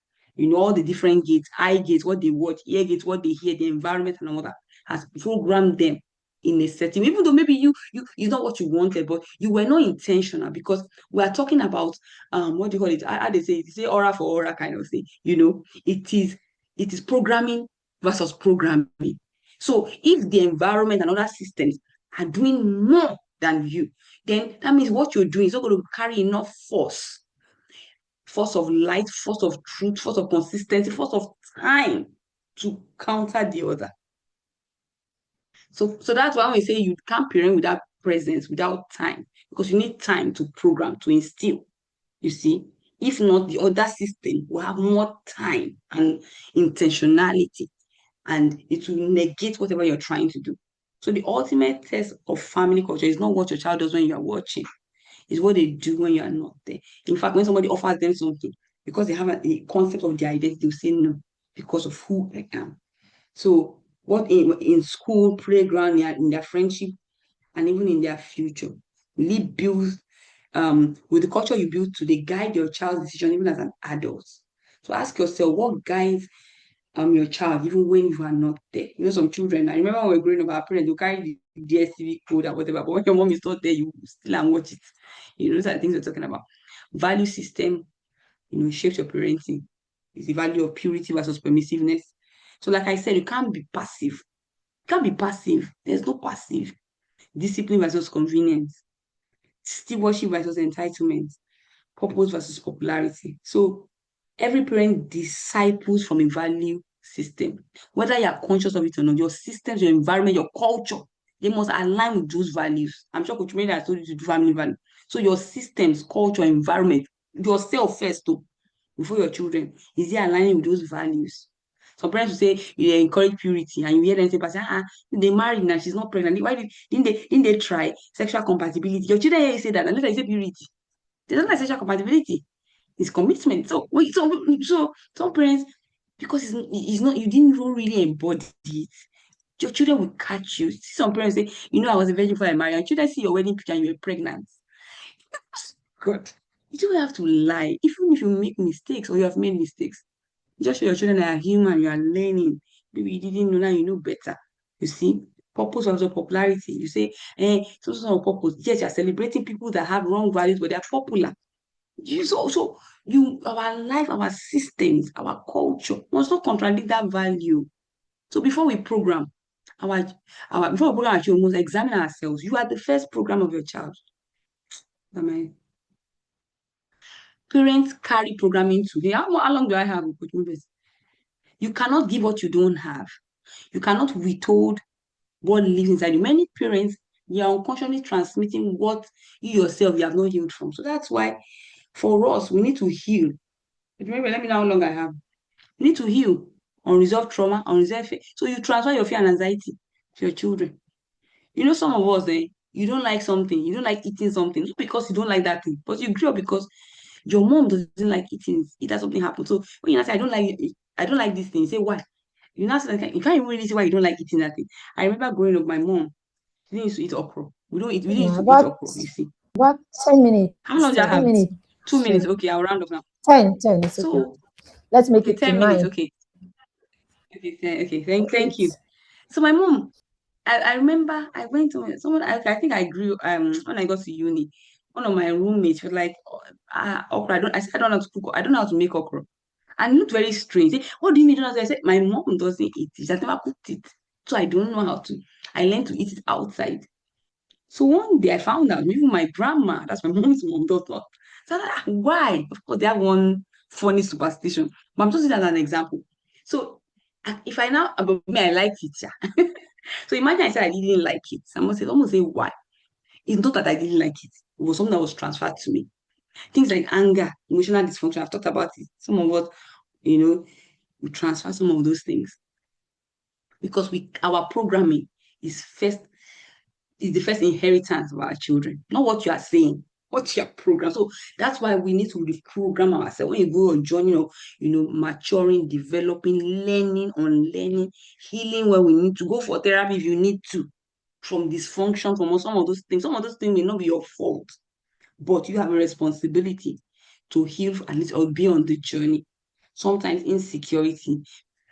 all the different gates, eye gates, what they watch, ear gates, what they hear, the environment and all that has programmed them in a setting. Even though maybe you it's not what you wanted, but you were not intentional because we are talking about what do you call it? How they say aura for aura kind of thing. It is programming versus programming. So if the environment and other systems are doing more than you, then that means what you're doing is not going to carry enough force of light, force of truth, force of consistency, force of time to counter the other. So that's why we say you can't parent without presence, without time, because you need time to program, to instill. You see, if not, the other system will have more time and intentionality, and it will negate whatever you're trying to do. So the ultimate test of family culture is not what your child does when you are watching. It's what they do when you are not there. In fact, when somebody offers them something, because they have a concept of their identity, they'll say no because of who I am. So what in school, playground, in their friendship, and even in their future, really build with the culture you build today, guide your child's decision even as an adult. So ask yourself what guides your child even when you are not there. Some children, I remember when we were growing up, our parents will carry the DSTV code or whatever, but when your mom is not there, you still and watch it. Those are the things we're talking about. Value system, shapes your parenting. It's the value of purity versus permissiveness. So, like I said, you can't be passive. You can't be passive. There's no passive. Discipline versus convenience. Stewardship versus entitlement. Purpose versus popularity. So, every parent disciples from a value system. Whether you are conscious of it or not, your systems, your environment, your culture, they must align with those values. I'm sure Coach Mary has told you to do family value. So your systems, culture, environment, yourself first too, before your children, is it aligning with those values? Some parents will say you encourage purity, and you hear them say, they married now, she's not pregnant. Why didn't they try sexual compatibility? Your children hear you say that, and later you say purity. They don't like sexual compatibility. It's commitment. So some parents, because it's not, you didn't even really embody it. Your children will catch you. See some parents say, I was a virgin before I married. And children see your wedding picture and you're pregnant. God, you don't have to lie. Even if you make mistakes or you have made mistakes, just show your children that are human, you are learning. Maybe you didn't know, now you know better. You see, purpose also popularity. You say, so purpose. Yes, you're celebrating people that have wrong values, but they're popular. Our life, our systems, our culture must not contradict that value. So before we program before we program our children, we must examine ourselves. You are the first program of your child. Amen. Parents carry programming today. How long do I have? You cannot give what you don't have. You cannot withhold what lives inside you. Many parents, you are unconsciously transmitting what you yourself you have not healed from. So that's why for us, we need to heal. Remember, let me know how long I have. You need to heal unresolved trauma, unresolved fear. So you transfer your fear and anxiety to your children. Some of us, you don't like something, you don't like eating something, not because you don't like that thing, but you grew up because your mom doesn't like eating it. That something happened. So when you say, I don't like this thing, you say, why? You now say, you can't even really say why you don't like eating that thing. I remember growing up, my mom, she didn't used to eat okra. We didn't used Yeah, to eat about okra, you see. about 10 minutes. How long do I 10 have? minutes. 2 minutes. 10, Okay, I'll round up now. 10 is okay. So, Let's make okay, it to 10 minutes. 9 Okay. Okay, okay. or Thank 8. you. So my mom, I remember I went to someone. I think I grew when I got to uni. One of my roommates was like, okra. I said I don't know how to cook. I don't know how to make okra, and it looked very strange. Say, what do you mean? You don't know how to-" I said my mom doesn't eat it. She has never cooked it, so I don't know how to. I learned to eat it outside. So one day I found out even my grandma, that's my mom's mom, does not. So I'm like, why? Of course, they have one funny superstition, but I'm just using that as an example. So if I now about me, I like it, yeah. So imagine I said I didn't like it. Someone say why? It's not that I didn't like it. It was something that was transferred to me. Things like anger, emotional dysfunction. I've talked about it. Some of what you know. we transfer some of those things because our programming is the first inheritance of our children, not what you are saying, what your program. So that's why we need to reprogram ourselves. When you go on journey of, maturing, developing, learning, unlearning, healing where we need to go for therapy if you need to, from dysfunction, from some of those things. Some of those things may not be your fault, but you have a responsibility to heal at least or be on the journey. Sometimes insecurity,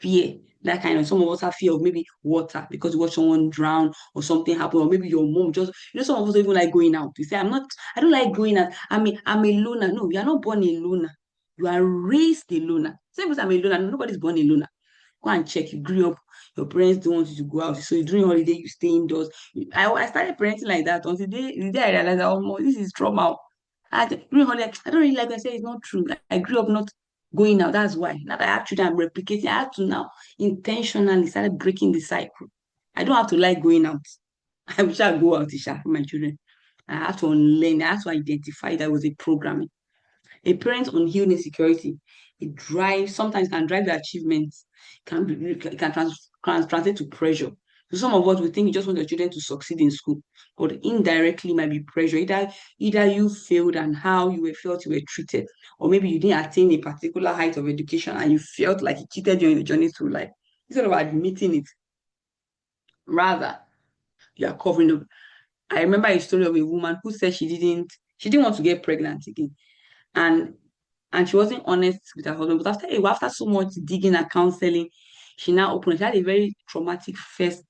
fear, that kind of, some of us have fear of maybe water because you watch someone drown or something happen, or maybe your mom just, some of us don't even like going out. You say, I don't like going out. I'm a loner. No, you are not born a loner. You are raised a loner. Same as I'm a loner. Nobody's born a loner. Go and check. You grew up, your parents don't want you to go out. So during holiday, you stay indoors. I started parenting like that until the day I realized, oh, this is trauma. During holiday, I don't really like I say it's not true. I grew up not going out. That's why. Now that I have children, I'm replicating. I have to now intentionally start breaking the cycle. I don't have to like going out. I wish I go out to share for my children. I have to unlearn. I have to identify that was a programming. A parent's unhealed insecurity, it drives, sometimes can drive the achievements, can translate to pressure. So some of us we think you just want your children to succeed in school, but indirectly might be pressure. Either you failed and how you felt you were treated, or maybe you didn't attain a particular height of education and you felt like it cheated you in the journey through life. Instead of admitting it, rather you are covering up. I remember a story of a woman who said she didn't want to get pregnant again. And she wasn't honest with her husband. But after so much digging and counseling, she now opened. She had a very traumatic first.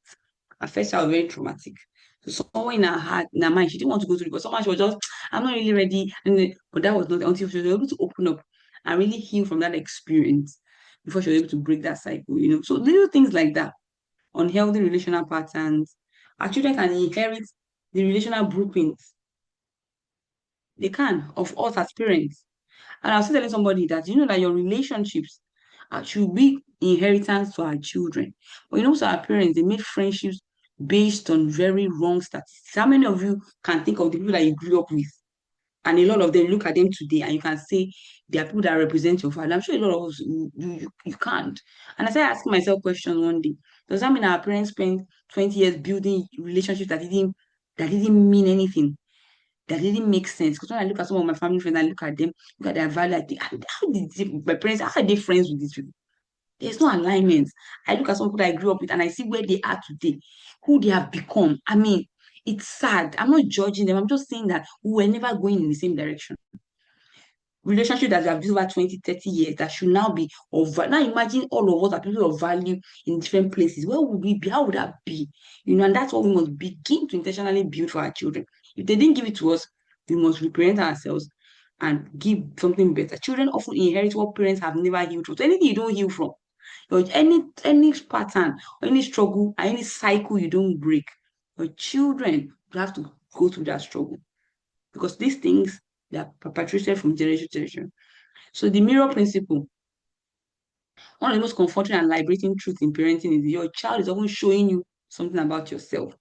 Her first child was very traumatic. So someone in her heart, in her mind, she didn't want to go through it, but someone she was just, I'm not really ready. But that was not until she was able to open up and really heal from that experience before she was able to break that cycle. So little things like that, unhealthy relational patterns. Our children can inherit the relational blueprints. They can, of us as parents. And I was telling somebody that that your relationships should be inheritance to our children. But most of our parents, they made friendships based on very wrong statistics. How many of you can think of the people that you grew up with? And a lot of them look at them today and you can say they are people that represent your father. I'm sure a lot of us you can't. And I started asking myself questions one day. Does that mean our parents spent 20 years building relationships that didn't mean anything? That didn't make sense. Because when I look at some of my family friends, I look at them, look at their value, I think, my parents, how are they friends with these people? There's no alignment. I look at some people that I grew up with and I see where they are today, who they have become. I mean, it's sad. I'm not judging them. I'm just saying that we were never going in the same direction. Relationship that we have built over 20, 30 years that should now be of now imagine all of us are people of value in different places. Where would we be? How would that be? And that's what we must begin to intentionally build for our children. If they didn't give it to us, we must reparent ourselves and give something better. Children often inherit what parents have never healed from. So anything you don't heal from, or any pattern, or any struggle, or any cycle you don't break, your children will have to go through that struggle because these things they are perpetuated from generation to generation. So the mirror principle, one of the most comforting and liberating truths in parenting is your child is often showing you something about yourself.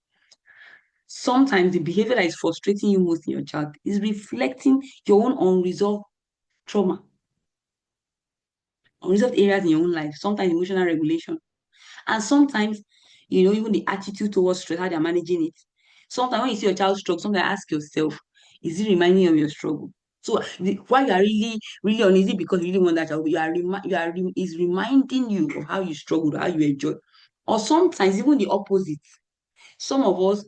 Sometimes the behavior that is frustrating you most in your child is reflecting your own unresolved trauma, unresolved areas in your own life, sometimes emotional regulation. And sometimes, even the attitude towards stress, how they're managing it. Sometimes when you see your child struggle, sometimes ask yourself, is it reminding you of your struggle? So why you are really, really uneasy because you really want that child, is reminding you of how you struggled, how you enjoy. Or sometimes even the opposite. Some of us,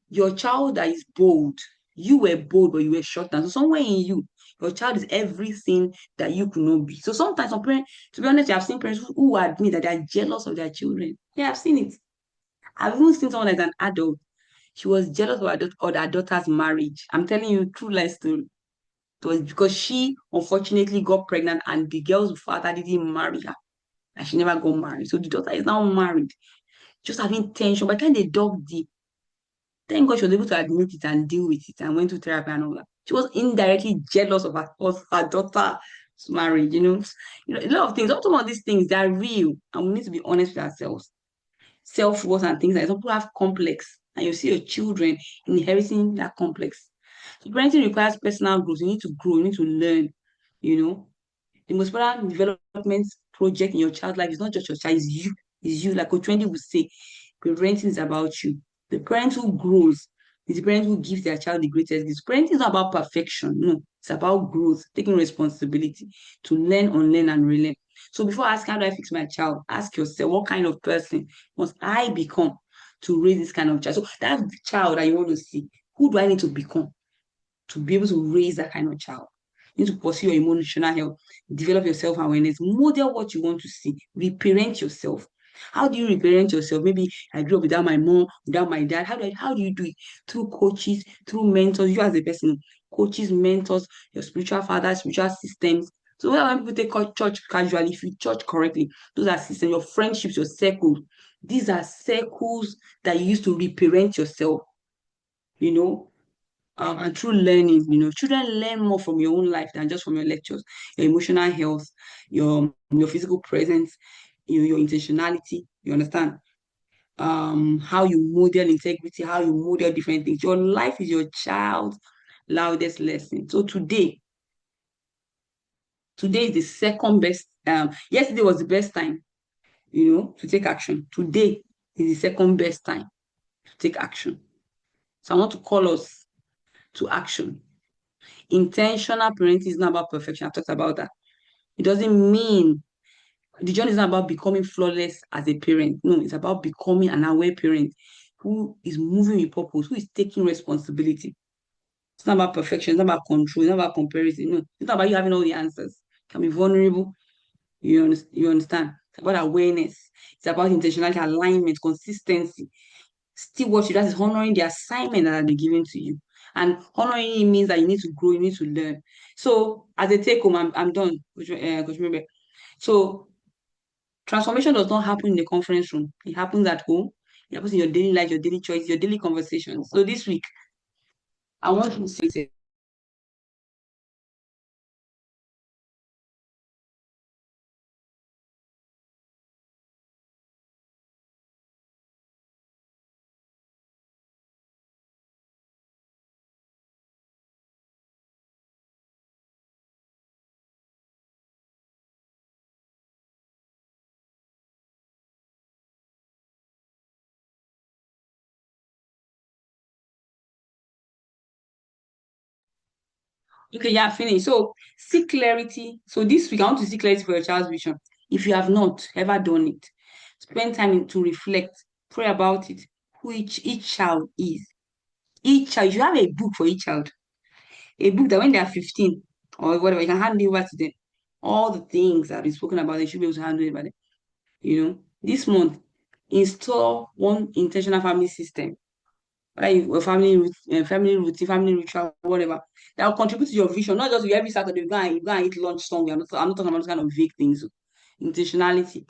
your child that is bold, you were bold, but you were shut down. So somewhere in you, your child is everything that you could not be. So sometimes some parents, to be honest, I've seen parents who admit that they are jealous of their children. Yeah, I've seen it. I've even seen someone as an adult. She was jealous of her daughter's marriage. I'm telling you, true life story. It was because she unfortunately got pregnant and the girl's father didn't marry her. And she never got married. So the daughter is now married. Just having tension. By the time they dug deep, thank God she was able to admit it and deal with it and went to therapy and all that. She was indirectly jealous of her daughter's marriage, a lot of things. Some of these things, they're real and we need to be honest with ourselves. Self-worth and things like that. Some people have complex and you see your children inheriting that complex. So parenting requires personal growth. You need to grow, you need to learn, you know. The most important development project in your child's life is not just your child, it's you. It's you. Like Coach Wendy would say, parenting is about you. The parent who grows is the parent who gives their child the greatest gift. Parenting is not about perfection. No, it's about growth, taking responsibility to learn, unlearn, and relearn. So before asking how do I fix my child, ask yourself what kind of person must I become to raise this kind of child? So that's the child that you want to see. Who do I need to become to be able to raise that kind of child? You need to pursue your emotional health, develop your self-awareness, model what you want to see, reparent yourself. How do you reparent yourself? Maybe I grew up without my mom, without my dad. How do you do it? Through coaches, through mentors, you as a person, coaches, mentors, your spiritual father, spiritual systems. So when people take church casually, if you church correctly, those are systems, your friendships, your circles. These are circles that you use to reparent yourself, you know, and through learning, children learn more from your own life than just from your lectures. Your emotional health, your physical presence, your intentionality. You understand? How you model integrity, how you model different things. Your life is your child's loudest lesson. So today is the second best. Yesterday was the best time, to take action. Today is the second best time to take action. So I want to call us to action. Intentional parenting is not about perfection. I've talked about that. It doesn't mean the journey is not about becoming flawless as a parent. No, it's about becoming an aware parent who is moving with purpose, who is taking responsibility. It's not about perfection, it's not about control, it's not about comparison. No, it's not about you having all the answers. You can be vulnerable. You understand? It's about awareness. It's about intentionality, alignment, consistency. Still what you, that is honoring the assignment that they're giving to you. And honoring it means that you need to grow, you need to learn. So as a take home, I'm done, Coach Mebe. So transformation does not happen in the conference room. It happens at home. It happens in your daily life, your daily choice, your daily conversations. So this week, I want to say, okay, yeah, finish. So seek clarity. So this week, I want to seek clarity for your child's vision. If you have not ever done it, spend time to reflect, pray about it, who each child is. Each child, you have a book for each child. A book that when they are 15 or whatever, you can hand it over to them. All the things that have been spoken about, they should be able to handle it by them. This month, install one intentional family system, whether you a family routine, family ritual, whatever, that will contribute to your vision. Not just you every Saturday you go and eat lunch somewhere. I'm not talking about those kind of vague things. Intentionality,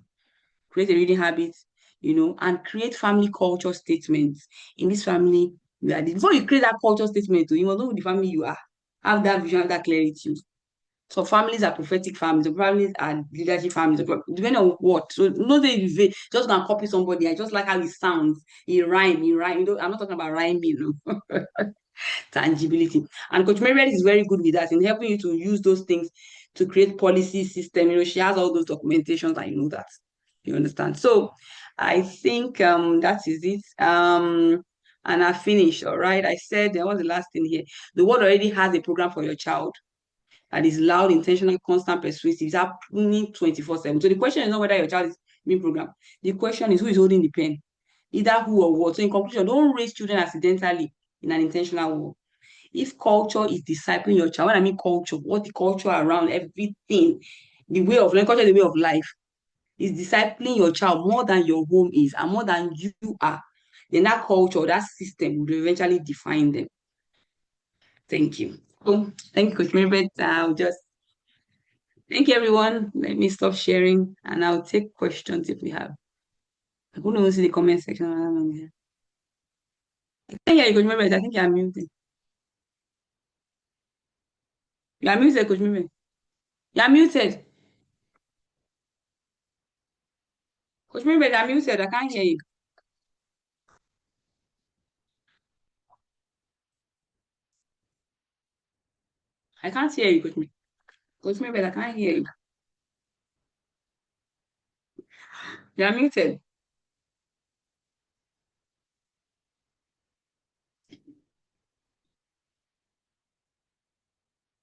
create a reading habit, and create family culture statements. In this family, before you create that culture statement, you must know who the family you are. Have that vision, have that clarity. So families are prophetic families, some families are leadership families, depending on what. So no they just gonna copy somebody. I just like how it sounds. He rhyme. I'm not talking about rhyming, no. Tangibility. And Coach Mary is very good with that in helping you to use those things to create policy system. She has all those documentations and that. You understand? So I think that is it. And I finished. All right. I said there was the last thing here. The world already has a program for your child that is loud, intentional, constant, persuasive. It's happening 24/7. So the question is not whether your child is being programmed. The question is who is holding the pen, either who or what. So in conclusion, don't raise children accidentally in an intentional way. If culture is discipling your child, when I mean culture, what the culture around everything, the way of learning, culture is the way of life, is discipling your child more than your home is and more than you are, then that culture, that system will eventually define them. Thank you. So, thank you, Coach Mary. I'll just thank you, everyone. Let me stop sharing and I'll take questions if we have. I couldn't even see the comment section. I can't hear you, Coach Mary. I think you're muted. You're muted, Coach Mary. You're muted. Coach Mary, you're muted. I can't hear you. I can't hear you, Coach Mary. Coach Mary, I can't hear you. You're muted.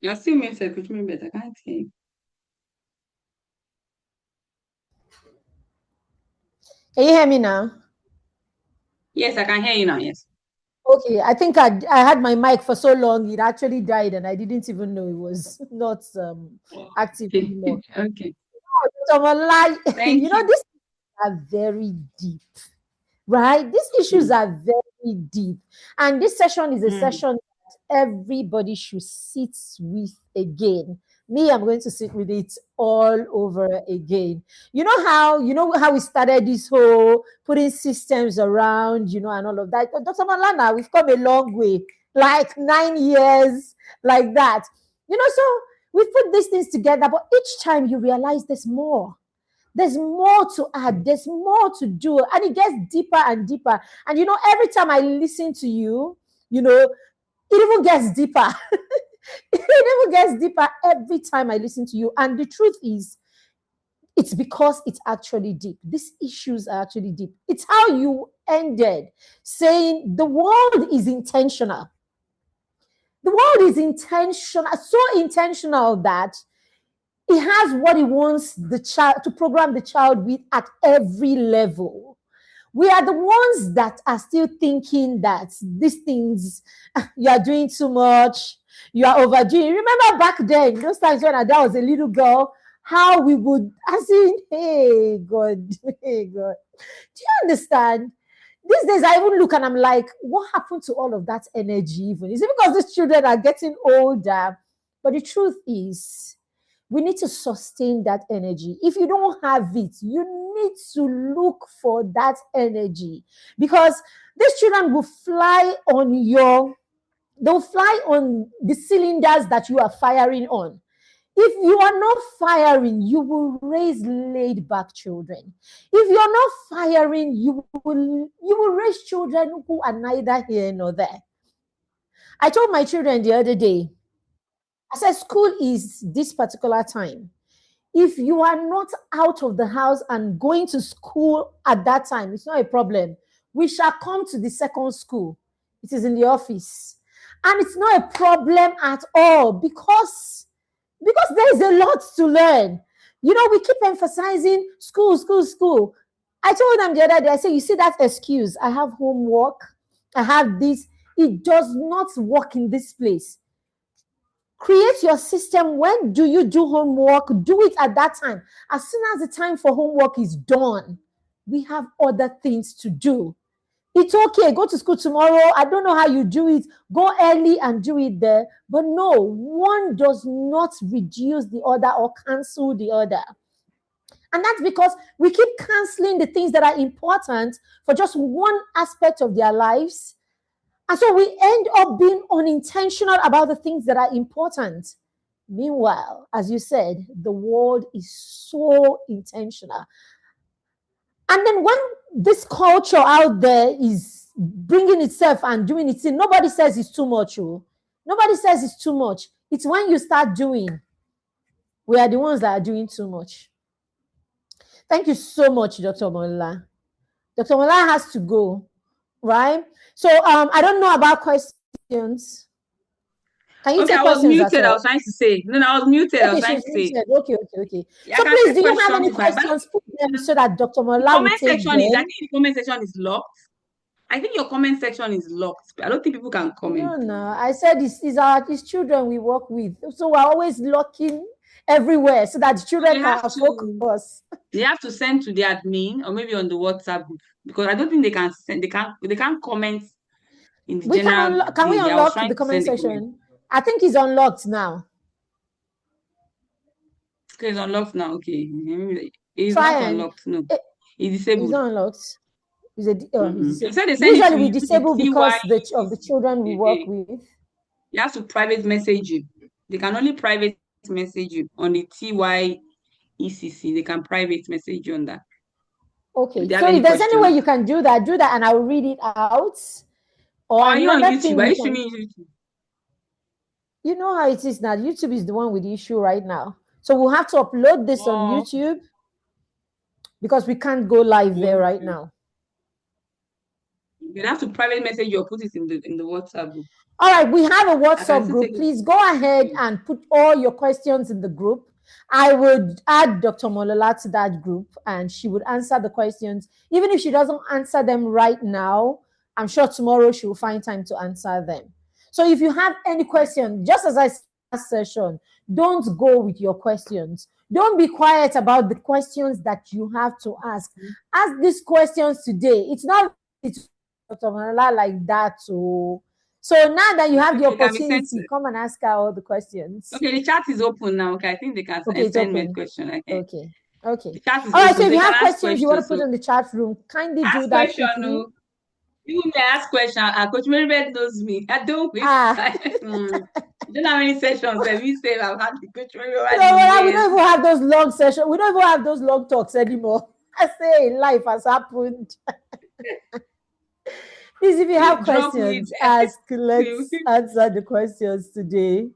You're still muted. Could you mean better? I can't hear you. Can you hear me now? Yes, I can hear you now. Yes. Okay, I think I had my mic for so long it actually died and I didn't even know it was not active Okay. anymore. Okay. So I'm like, Thank you. these are very deep, right? These issues Mm, are very deep. And this session is a mm, session that everybody should sit with again. Me, I'm going to sit with it all over again. You know how we started this whole putting systems around, and all of that. Dr. Malana, we've come a long way, like 9 years, like that. So we put these things together, but each time you realize there's more. There's more to add, there's more to do, and it gets deeper and deeper. And every time I listen to you, it even gets deeper. It even gets deeper every time I listen to you. And the truth is, it's because it's actually deep. These issues are actually deep. It's how you ended saying the world is intentional. The world is intentional, so intentional that it has what it wants the child to program the child with at every level. We are the ones that are still thinking that these things, you are doing too much, you are overdoing. Remember back then, those times when Ada was a little girl, how we would, I say, hey God, hey God. Do you understand? These days I even look and I'm like, what happened to all of that energy even? Is it because these children are getting older? But the truth is, we need to sustain that energy. If you don't have it, you need to look for that energy, because these children will fly on they'll fly on the cylinders that you are firing on. If you are not firing, you will raise laid back children. If you're not firing, you will raise children who are neither here nor there. I told my children the other day, I said, school is this particular time. If you are not out of the house and going to school at that time, it's not a problem. We shall come to the second school. It is in the office. And it's not a problem at all, because there is a lot to learn. We keep emphasizing school, school, school. I told them the other day, I said, you see that excuse, I have homework, I have this. It does not work in this place. Create your system. When do you do homework? Do it at that time. As soon as the time for homework is done, we have other things to do. It's okay. Go to school tomorrow. I don't know how you do it. Go early and do it there. But no, one does not reduce the other or cancel the other. And that's because we keep canceling the things that are important for just one aspect of their lives. And so we end up being unintentional about the things that are important. Meanwhile, as you said, the world is so intentional. And then when this culture out there is bringing itself and doing its thing, nobody says it's too much. Oh. Nobody says it's too much. It's when you start doing, we are the ones that are doing too much. Thank you so much, Dr. Mola. Dr. Mola has to go, right? So I don't know about questions. Can you Okay, take I was questions at muted. I all? was trying to say. No, I was muted. I was Okay, trying she's to say. muted. Okay, okay, okay. Yeah, I So can please, take do you have any questions, but questions? Put them so that Dr. the Mola will comment take section is. I them. think the comment section is locked. I think your comment section is locked. I don't think people can comment. No, no. I said it's children we work with. So we're always looking everywhere so that the So children can focus. they have to send to the admin or maybe on the WhatsApp group, because I don't think they can send. They can't comment in the general Can we thing. Yeah, I was unlock trying the to comment send the comment. section? I think it's unlocked now. Okay, it's unlocked now. Okay, it's not Try and unlocked. No, it, it's it's disabled. not unlocked. It's I disabled. said they send it Usually to we you with disable because of the children we work TY. with. You have to private message you. They can only private message you on the TYECC. They can private message you on that. If Okay, they have so if any there's any way questions. you can do that, and I'll read it out. Or Or are you on another YouTube? thing Are we you can, streaming YouTube? you know how it is now. YouTube is the one with the issue right now. So we'll have to upload this on Oh, YouTube. because we can't go live there right now. You have to private message or put it in the WhatsApp group. All right, we have a I can WhatsApp still group. take it. Please go ahead and put all your questions in the group. I would add Dr. Omolola to that group and she would answer the questions. Even if she doesn't answer them right now, I'm sure tomorrow she will find time to answer them. So if you have any question, just as I said last session, don't go with your questions. Don't be quiet about the questions that you have to ask. Ask these questions today. It's not Dr. Omolola like that. So now that you have the Okay, can be sent. opportunity, come and ask her all the questions. Okay, the chat is open now. Okay, I think they can Okay, it's send me a open. question. Okay. Okay. Okay. The chat is All right. So open, if so you you can have ask questions you want to questions. put So in the chat room, kindly do ask that question. quickly. You may ask question. Coach Marybeth knows me. I don't waste Ah. time. You don't know how many sessions that we say I've had the Coach Mary over So the we years. don't even have those long sessions. We don't even have those long talks anymore. I say life has happened. Please, if you have Drop me questions, there. ask. Let's answer the questions today.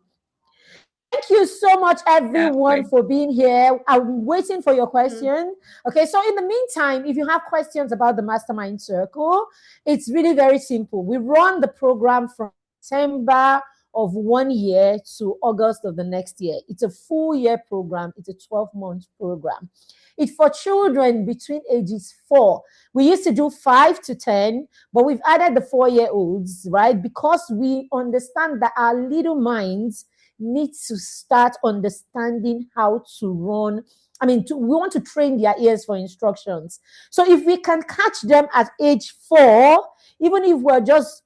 Thank you so much, Yeah, everyone, for being here. I'm waiting for your Mm. question. Okay, so in the meantime, if you have questions about the Mastermind Circle, it's really very simple. We run the program from September of 1 year to August of the next year. It's a full year program, it's a 12-month program. It's for children between ages 4. We used to do 5 to 10, but we've added the 4-year-olds, right? Because we understand that our little minds need to start understanding how to run. We want to train their ears for instructions. So if we can catch them at age 4, even if we're just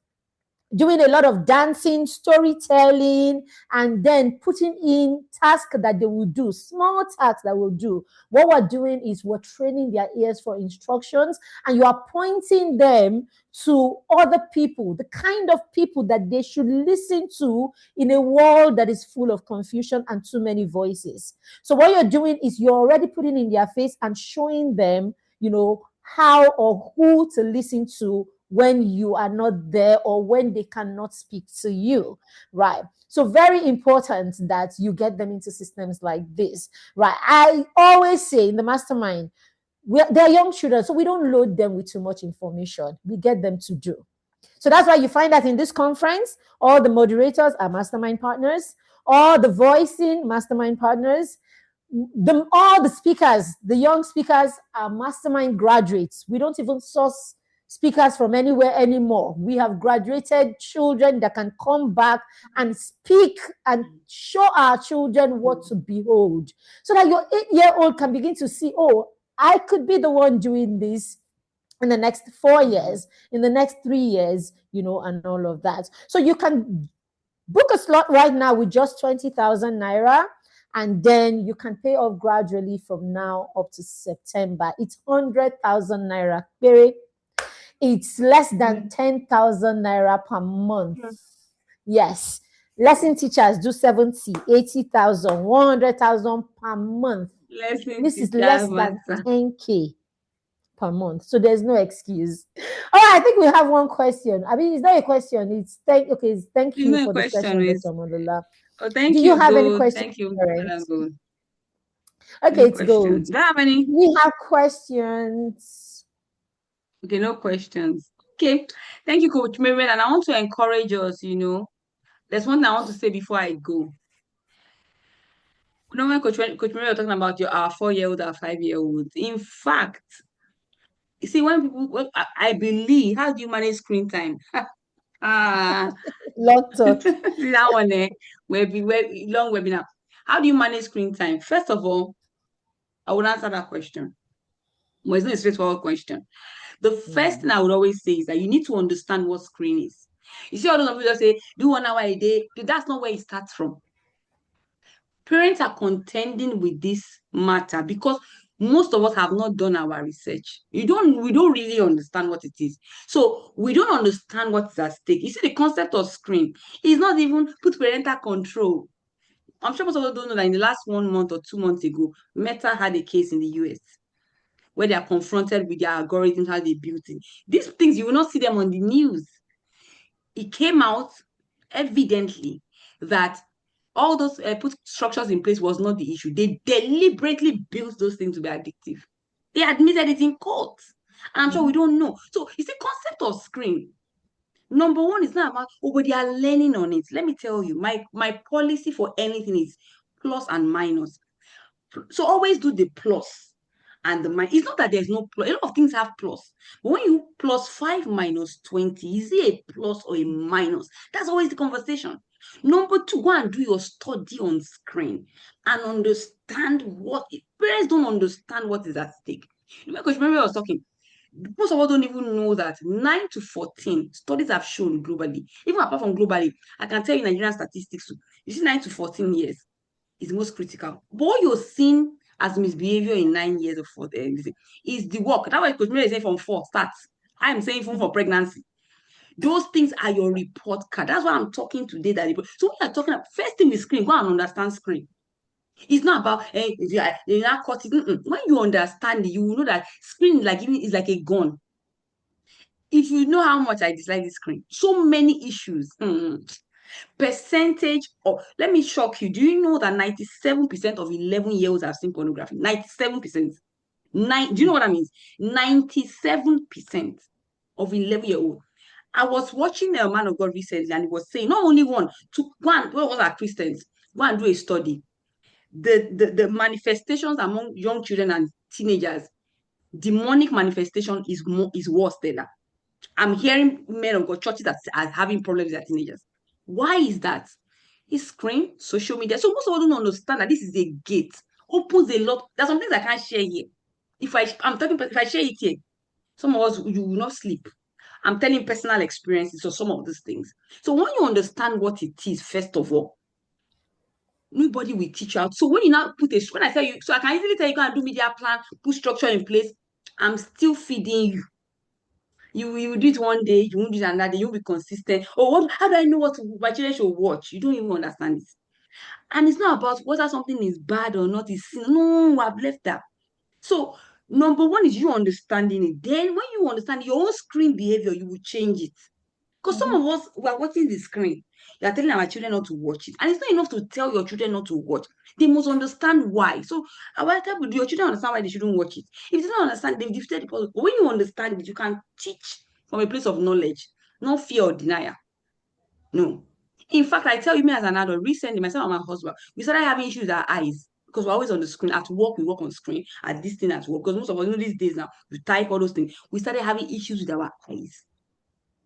doing a lot of dancing, storytelling, and then putting in tasks that they will do, small tasks that we'll do. What we're doing is we're training their ears for instructions, and you are pointing them to other people, the kind of people that they should listen to in a world that is full of confusion and too many voices. So what you're doing is you're already putting in their face and showing them, how or who to listen to when you are not there or when they cannot speak to you, right? So very important that you get them into systems like this, right? I always say in the mastermind, they're young children, so we don't load them with too much information. We get them to do. So that's why you find that in this conference, all the moderators are mastermind partners, all the voicing mastermind partners, all the speakers, the young speakers are mastermind graduates. We don't even source speakers from anywhere anymore. We have graduated children that can come back and speak and show our children what to behold, so that your 8-year-old can begin to see, oh, I could be the one doing this in the next 4 years, in the next 3 years, and all of that. So you can book a slot right now with just 20,000 naira, and then you can pay off gradually from now up to September. It's 100,000 naira. It's less than 10,000 naira per month. Yes. Lesson teachers do 70, 80,000, 100,000 per month. This is less than 10K per month. So there's no excuse. All right, I think we have one question. It's not a question. It's thank you for the session, Dr. Omolola. Oh, thank Do you. you have any Good. questions, Thank you. parents? Good. Okay, No it's good. questions. Do you have any? We have questions. Okay, no questions. Okay. Thank you, Coach Miriam. And I want to encourage us, there's one thing I want to say before I go. When Coach Miriam was talking about our 4-year-old, our 5-year-old. In fact, you see, I believe, how do you manage screen time? Long talk. See that one there? Long webinar. How do you manage screen time? First of all, I will answer that question. Well, it's not a straightforward question. The first thing I would always say is that you need to understand what screen is. You see, all those people just say, do 1 hour a day. That's not where it starts from. Parents are contending with this matter because most of us have not done our research. We don't really understand what it is. So we don't understand what's at stake. You see, the concept of screen is not even put parental control. I'm sure most of us don't know that in the last 1 month or 2 months ago, Meta had a case in the US where they are confronted with their algorithms, how they built it. These things, you will not see them on the news. It came out evidently that all those put structures in place was not the issue. They deliberately built those things to be addictive. They admitted it in court. And I'm sure we don't know. So it's the concept of screen. Number one is not about, oh, but they are learning on it. Let me tell you, my policy for anything is plus and minus. So always do the plus and the minus. It's not that there's no plus. A lot of things have plus. But when you plus 5 minus 20, is it a plus or a minus? That's always the conversation. Number two, go and do your study on screen and understand what parents don't understand what is at stake. Because remember I was talking, most of us don't even know that 9 to 14 studies have shown globally, even apart from globally, I can tell you Nigerian statistics. You see, 9 to 14 years is most critical. But what you're seeing as misbehavior in 9 years of is the work. That's why Coach Mary is saying from 4 starts. I'm saying from for pregnancy. Those things are your report card. That's why I'm talking today. So we are talking about first thing with screen. Go and understand screen. It's not about you're not caught it. When you understand it, you will know that screen is like a gun. If you know how much I dislike this screen, so many issues. Percentage of, let me shock you. Do you know that 97% of 11-year-olds have seen pornography? 97%. Do you know what that means? 97% of 11-year-olds. I was watching a man of God recently, and he was saying not only one, to one, what was our Christians? Go and do a study. The manifestations among young children and teenagers, demonic manifestation is worse than that. I'm hearing men of God churches that are having problems with their teenagers. Why is that? It's screen, social media. So most of us don't understand that this is a gate. Opens a lot. There's some things I can't share here. If I share it here, some of us, you will not sleep. I'm telling personal experiences of some of these things. So when you understand what it is, first of all, nobody will teach you out. So when you now when I tell you, so I can easily tell you, go and do media plan, put structure in place. I'm still feeding you. You will do it one day, you won't do it another day, you'll be consistent. Oh, how do I know what my children should watch? You don't even understand it. And it's not about whether something is bad or not, is sin. No, I've left that. So number one is you understanding it. Then when you understand your own screen behavior, you will change it. Because some of us were watching the screen. You are telling our children not to watch it. And it's not enough to tell your children not to watch. They must understand why. So I want to tell your children understand why they shouldn't watch it. If they don't understand, they've defeated the problem. But when you understand it, you can teach from a place of knowledge, no fear or denial. No. In fact, I tell you, me as an adult, recently, myself and my husband, we started having issues with our eyes because we're always on the screen. At work, we work on screen. At this thing at work, because most of us know these days now, we type all those things. We started having issues with our eyes.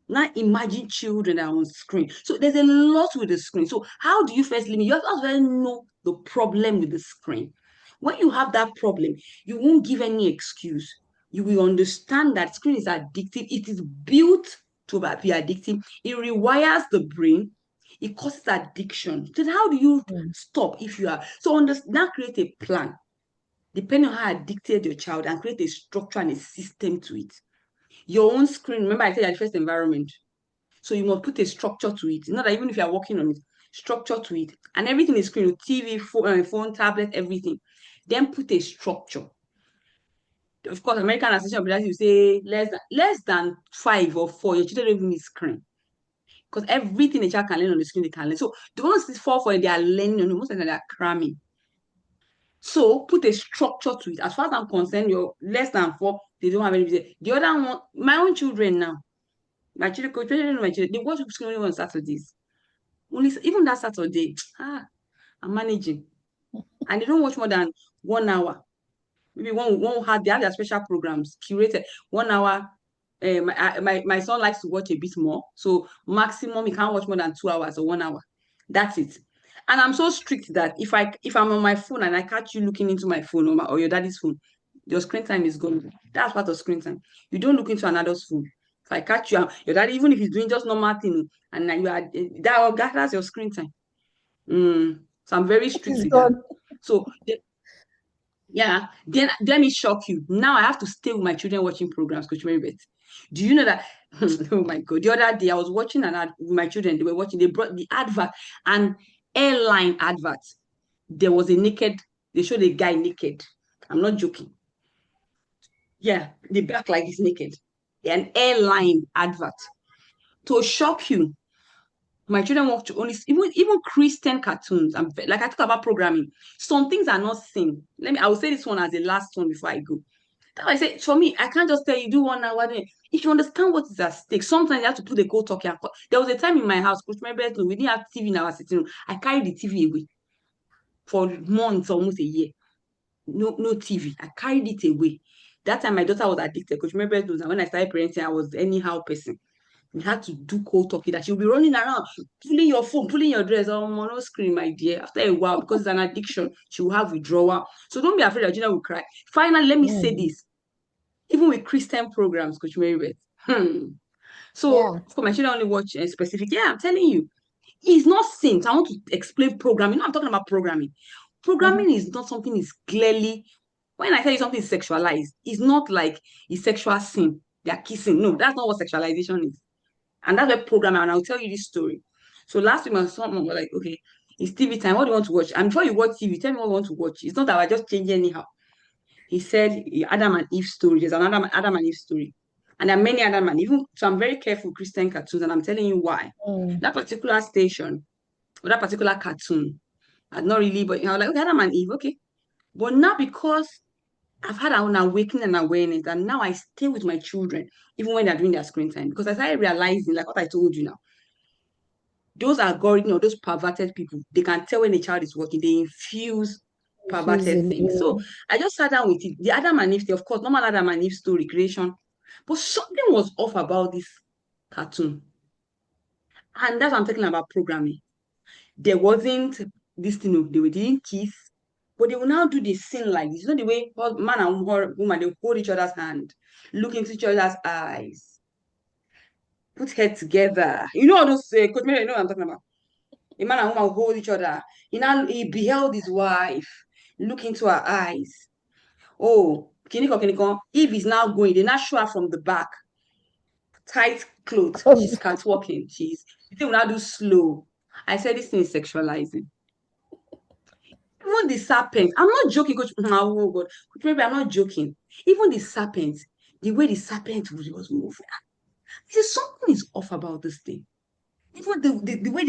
Now imagine children that are on screen. So there's a lot with the screen. So how do you first limit? You have to know the problem with the screen. When you have that problem, you won't give any excuse. You will understand that screen is addictive. It is built to be addictive. It rewires the brain. It causes addiction. Then how do you stop if you are? So now create a plan, depending on how addicted your child, and create a structure and a system to it. Your own screen, remember I said at the first environment. So you must put a structure to it. Not that even if you are working on it, structure to it. And everything is screen, TV, phone, tablet, everything. Then put a structure. Of course, American Association of Pediatrics will say less than 5 or 4, your children don't even need screen. Because everything a child can learn on the screen, they can learn. So the ones that 4, they are learning, most of them are cramming. So put a structure to it. As far as I'm concerned, you're less than 4, they don't have any. The other one, my own children now, my children, they watch screen only on Saturdays. Only even that Saturday, I'm managing. And they don't watch more than 1 hour. Maybe they have their special programs curated 1 hour. My son likes to watch a bit more. So maximum he can't watch more than 2 hours or 1 hour. That's it. And I'm so strict that if I'm on my phone and I catch you looking into my phone or your daddy's phone, your screen time is gone. That's part of screen time. You don't look into another's phone. If I catch you, your daddy, even if he's doing just normal thing, and you are that's your screen time. So I'm very strict It's with that. gone. So yeah, then let me shock you. Now I have to stay with my children watching programs, Coach Marybeth. Do you know that? Oh my God! The other day I was watching an ad with my children. They were watching. They brought the advert, an airline advert. There was They showed a guy naked. I'm not joking. Yeah, the back like he's naked. An airline advert. To shock you, my children watch only even Christian cartoons. Like I talk about programming. Some things are not seen. I will say this one as the last one before I go. That's why I say, for me, I can't just tell you do 1 hour. If you understand what is at stake, sometimes you have to put the cold talking. There was a time in my house, Coach, remember, we didn't have TV in our sitting room. I carried the TV away for months, almost a year. No TV. I carried it away. That time my daughter was addicted. Coach, remember, when I started parenting, I was anyhow person. We had to do cold talking that she'll be running around, pulling your phone, pulling your dress. Oh, no screen, my dear. After a while, because it's an addiction, she will have withdrawal. So don't be afraid that Gina will cry. Finally, let me say this. Even with Christian programs, Coach Marybeth. So Yeah. for my children only watch specific. Yeah, I'm telling you, it's not sin. I want to explain programming. I'm talking about programming. Programming is not something is clearly. When I tell you something is sexualized, it's not like it's sexual sin. They are kissing. No, that's not what sexualization is. And that's where programming. And I'll tell you this story. So last week, my son was like, "Okay, it's TV time. What do you want to watch?" And before you watch TV, tell me what you want to watch. It's not that I just change anyhow. He said Adam and Eve story. There's an Adam and Eve story. And there are many Adam and Eve. So I'm very careful with Christian cartoons, and I'm telling you why. That particular station, or that particular cartoon, had not really, but I was like, okay, Adam and Eve, okay. But now because I've had an awakening and awareness, and now I stay with my children, even when they're doing their screen time. Because I started realizing, like what I told you now, those algorithms or those perverted people, they can tell when a child is working, they infuse perverted things. So I just sat down with it. The Adam and Eve, of course, normal Adam and Eve story creation, but something was off about this cartoon. And that's what I'm talking about programming. There wasn't this thing, they didn't kiss, but they will now do the scene like this. You know the way man and woman, they hold each other's hand, look into each other's eyes, put head together. You know all those, Coach Mary, you know what I'm talking about? A man and woman will hold each other. He beheld his wife, look into her eyes. Oh, Kiniko. Eve is now going. They now show her from the back. Tight clothes. She's catwalking. They will now do slow. I said this thing is sexualizing. Even the serpent. I'm not joking, Coach. Oh God. Coach, maybe I'm not joking. Even the serpent, the way the serpent was moving. Something is off about this thing. Even the way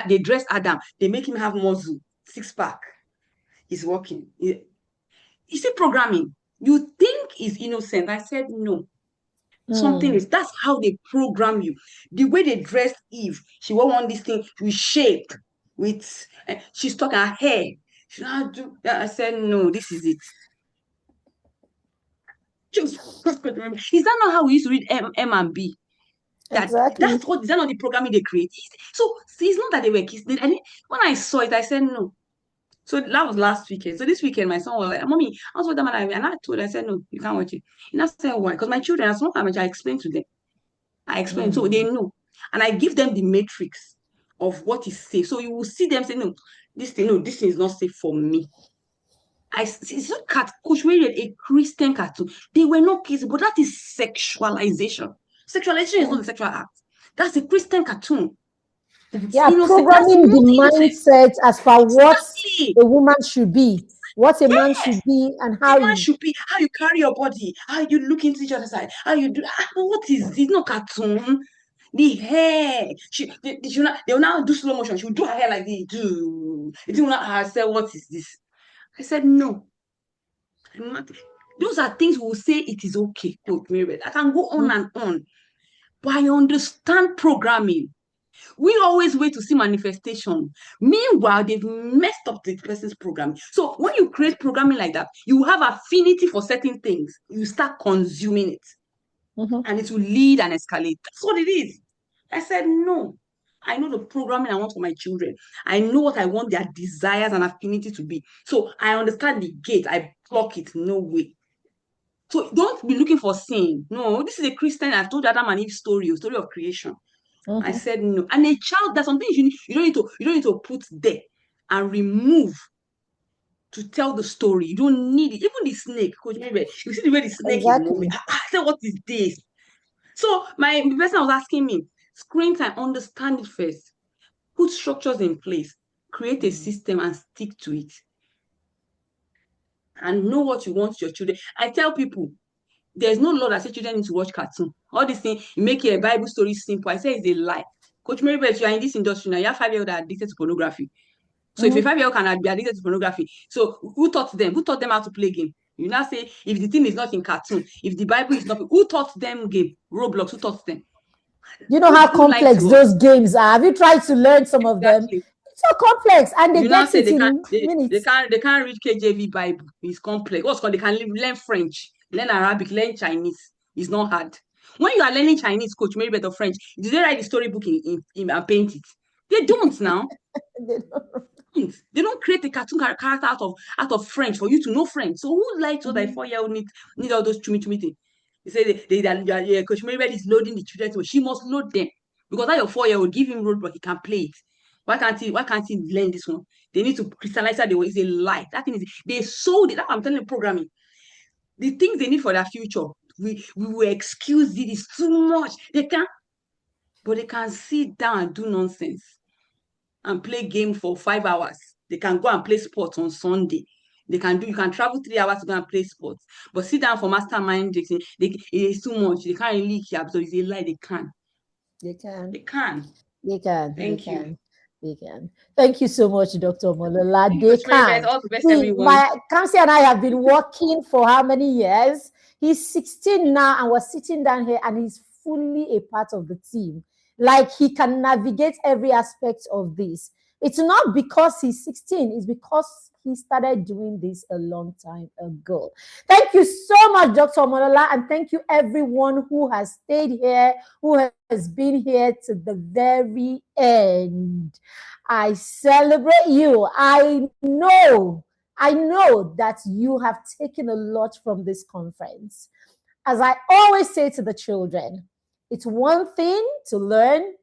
they dress Adam, they make him have muscle, 6-pack. He's working. You see, programming. You think is innocent. I said no. Something is. That's how they program you. The way they dressed Eve, she wore this thing with shape, with she's talking her hair. I said no. This is it. Is that not how we used to read M and B? Exactly. Is that not the programming they create? So see, it's not that they were kissed. When I saw it, I said no. So that was last weekend. So this weekend, my son was like, "Mommy, I was with them," and I told her, I said, "No, you can't watch it." And I said, "Why?" Because my children, as long as I explained to them, so they know, and I give them the matrix of what is safe. So you will see them say, "No, this thing is not safe for me." It's not Coach Mary, a Christian cartoon. They were not kids, but that is sexualization. Sexualization is not a sexual act. That's a Christian cartoon. Yeah, Innocent. programming the innocent. mindset as per what Exactly. a woman should be, what a man should be, and how The man should be how you carry your body, how you look into each other's eye, how you do. What is this? No cartoon. The hair. They will now do slow motion. She will do her hair like this. It will not herself. What is this? I said no. Those are things we will say it is okay, Coach Mary. I can go on and on. But I understand programming. We always wait to see manifestation. Meanwhile, they've messed up the person's programming. So when you create programming like that, you have affinity for certain things. You start consuming it. And it will lead and escalate. That's what it is. I said, no. I know the programming I want for my children. I know what I want their desires and affinity to be. So I understand the gate. I block it. No way. So don't be looking for sin. No, this is a Christian. I've told Adam and Eve story, a story of creation. I said no. And a child, there's something you don't need to put there and remove to tell the story. You don't need it. Even the snake, Coach Mary, you see the way the snake is moving. I said, what is this? So the person was asking me, screen time, understand it first. Put structures in place, create a system and stick to it. And know what you want your children. I tell people, there's no law that says children need to watch cartoon. All these things, you make a Bible story simple. I say it's a lie. Coach Mary, if you are in this industry now, you have 5-year-olds that are addicted to pornography. So if a 5-year-old can be addicted to pornography, so who taught them? Who taught them how to play game? You now say, if the thing is not in cartoon, if the Bible is not, who taught them game? Roblox, who taught them? You know how Who lied complex to us? those games are. Have you tried to learn some of them? Exactly. It's so complex, and they You now get say it in minutes. they can't read KJV Bible. It's complex. What's called, they can learn French, learn Arabic, learn Chinese. It's not hard. When you are learning Chinese, Coach Mary better French, do they write the storybook and paint it? They don't now. They don't create a cartoon character out of French for you to know French. So who likes what that 4-year-old need all those chumi things? They say Coach Mary is loading the children, so she must load them. Because that your 4-year-old, give him roadblock, he can play it. Why can't he learn this one? They need to crystallize that it's a lie. That thing is, they sold it. That's what I'm telling you, programming. The things they need for their future, we will excuse it. It's too much. They can't, but they can sit down and do nonsense and play game for 5 hours. They can go and play sports on Sunday. You can travel 3 hours to go and play sports. But sit down for mastermind, it is too much. They can't really absorb. It's a lie. They can. They can. They can. They can. They Thank you. can. They can. Thank you so much, Dr. Omolola. Thank you, They Coach Mary. can. All the best, See, everyone. my Kamsi and I have been working for how many years? He's 16 now, and we're sitting down here, and he's fully a part of the team. Like, he can navigate every aspect of this. It's not because he's 16, it's because he started doing this a long time ago. Thank you so much, Dr. Omolola, and thank you everyone who has stayed here, who has been here to the very end. I celebrate you. I know that you have taken a lot from this conference. As I always say to the children, it's one thing to learn,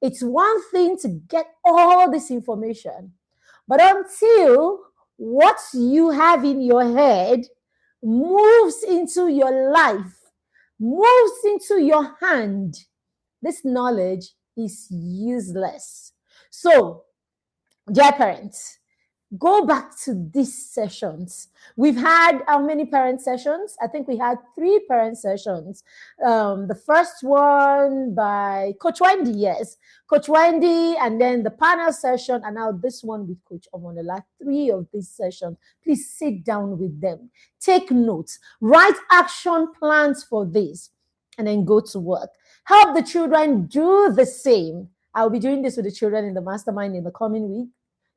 it's one thing to get all this information, but until what you have in your head moves into your life, moves into your hand, this knowledge is useless. So, dear parents, go back to these sessions. We've had how many parent sessions? I think we had 3 parent sessions. The first one by Coach Wendy, yes. Coach Wendy, and then the panel session, and now this one with Coach Omolola. 3 of these sessions. Please sit down with them. Take notes. Write action plans for this, and then go to work. Help the children do the same. I'll be doing this with the children in the mastermind in the coming week.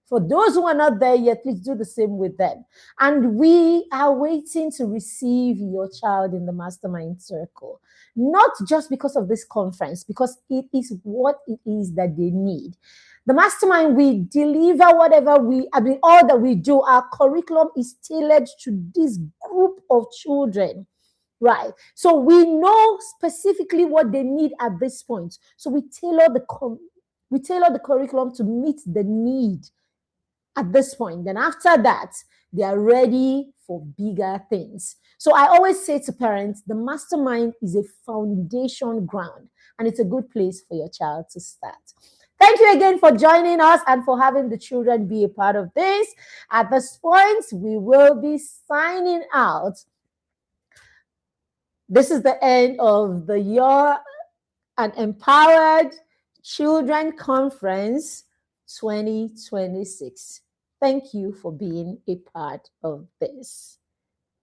For those who are not there yet, please do the same with them. And we are waiting to receive your child in the mastermind circle. Not just because of this conference, because it is what it is that they need. The mastermind, we deliver all that we do. Our curriculum is tailored to this group of children. Right. So we know specifically what they need at this point. So we tailor the curriculum to meet the need at this point. Then after that, they are ready for bigger things. So I always say to parents, the mastermind is a foundation ground, and it's a good place for your child to start. Thank you again for joining us and for having the children be a part of this. At this point, we will be signing out. This is the end of the Year and Empowered Children Conference 2026. Thank you for being a part of this.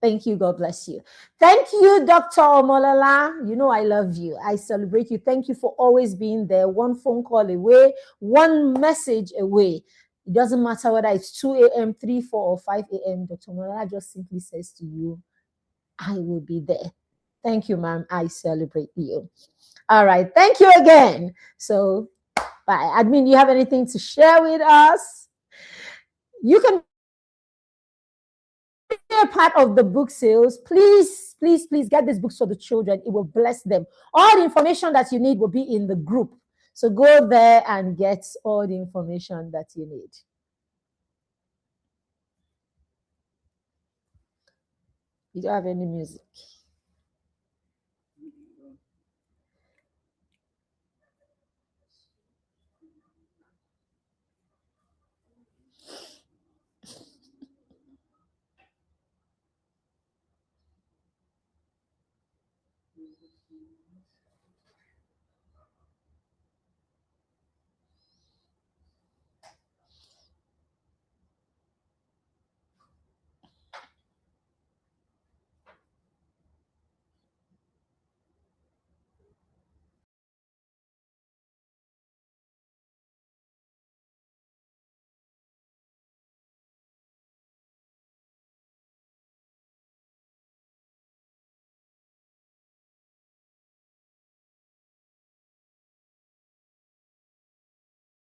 Thank you. God bless you. Thank you, Dr. Omolola. You know I love you. I celebrate you. Thank you for always being there. One phone call away, one message away. It doesn't matter whether it's 2 a.m., 3, 4, or 5 a.m. Dr. Omolola just simply says to you, I will be there. Thank you, ma'am. I celebrate you. All right. Thank you again. So, bye. Admin, you have anything to share with us? You can be a part of the book sales. Please, please, please get these books for the children. It will bless them. All the information that you need will be in the group. So go there and get all the information that you need. You don't have any music.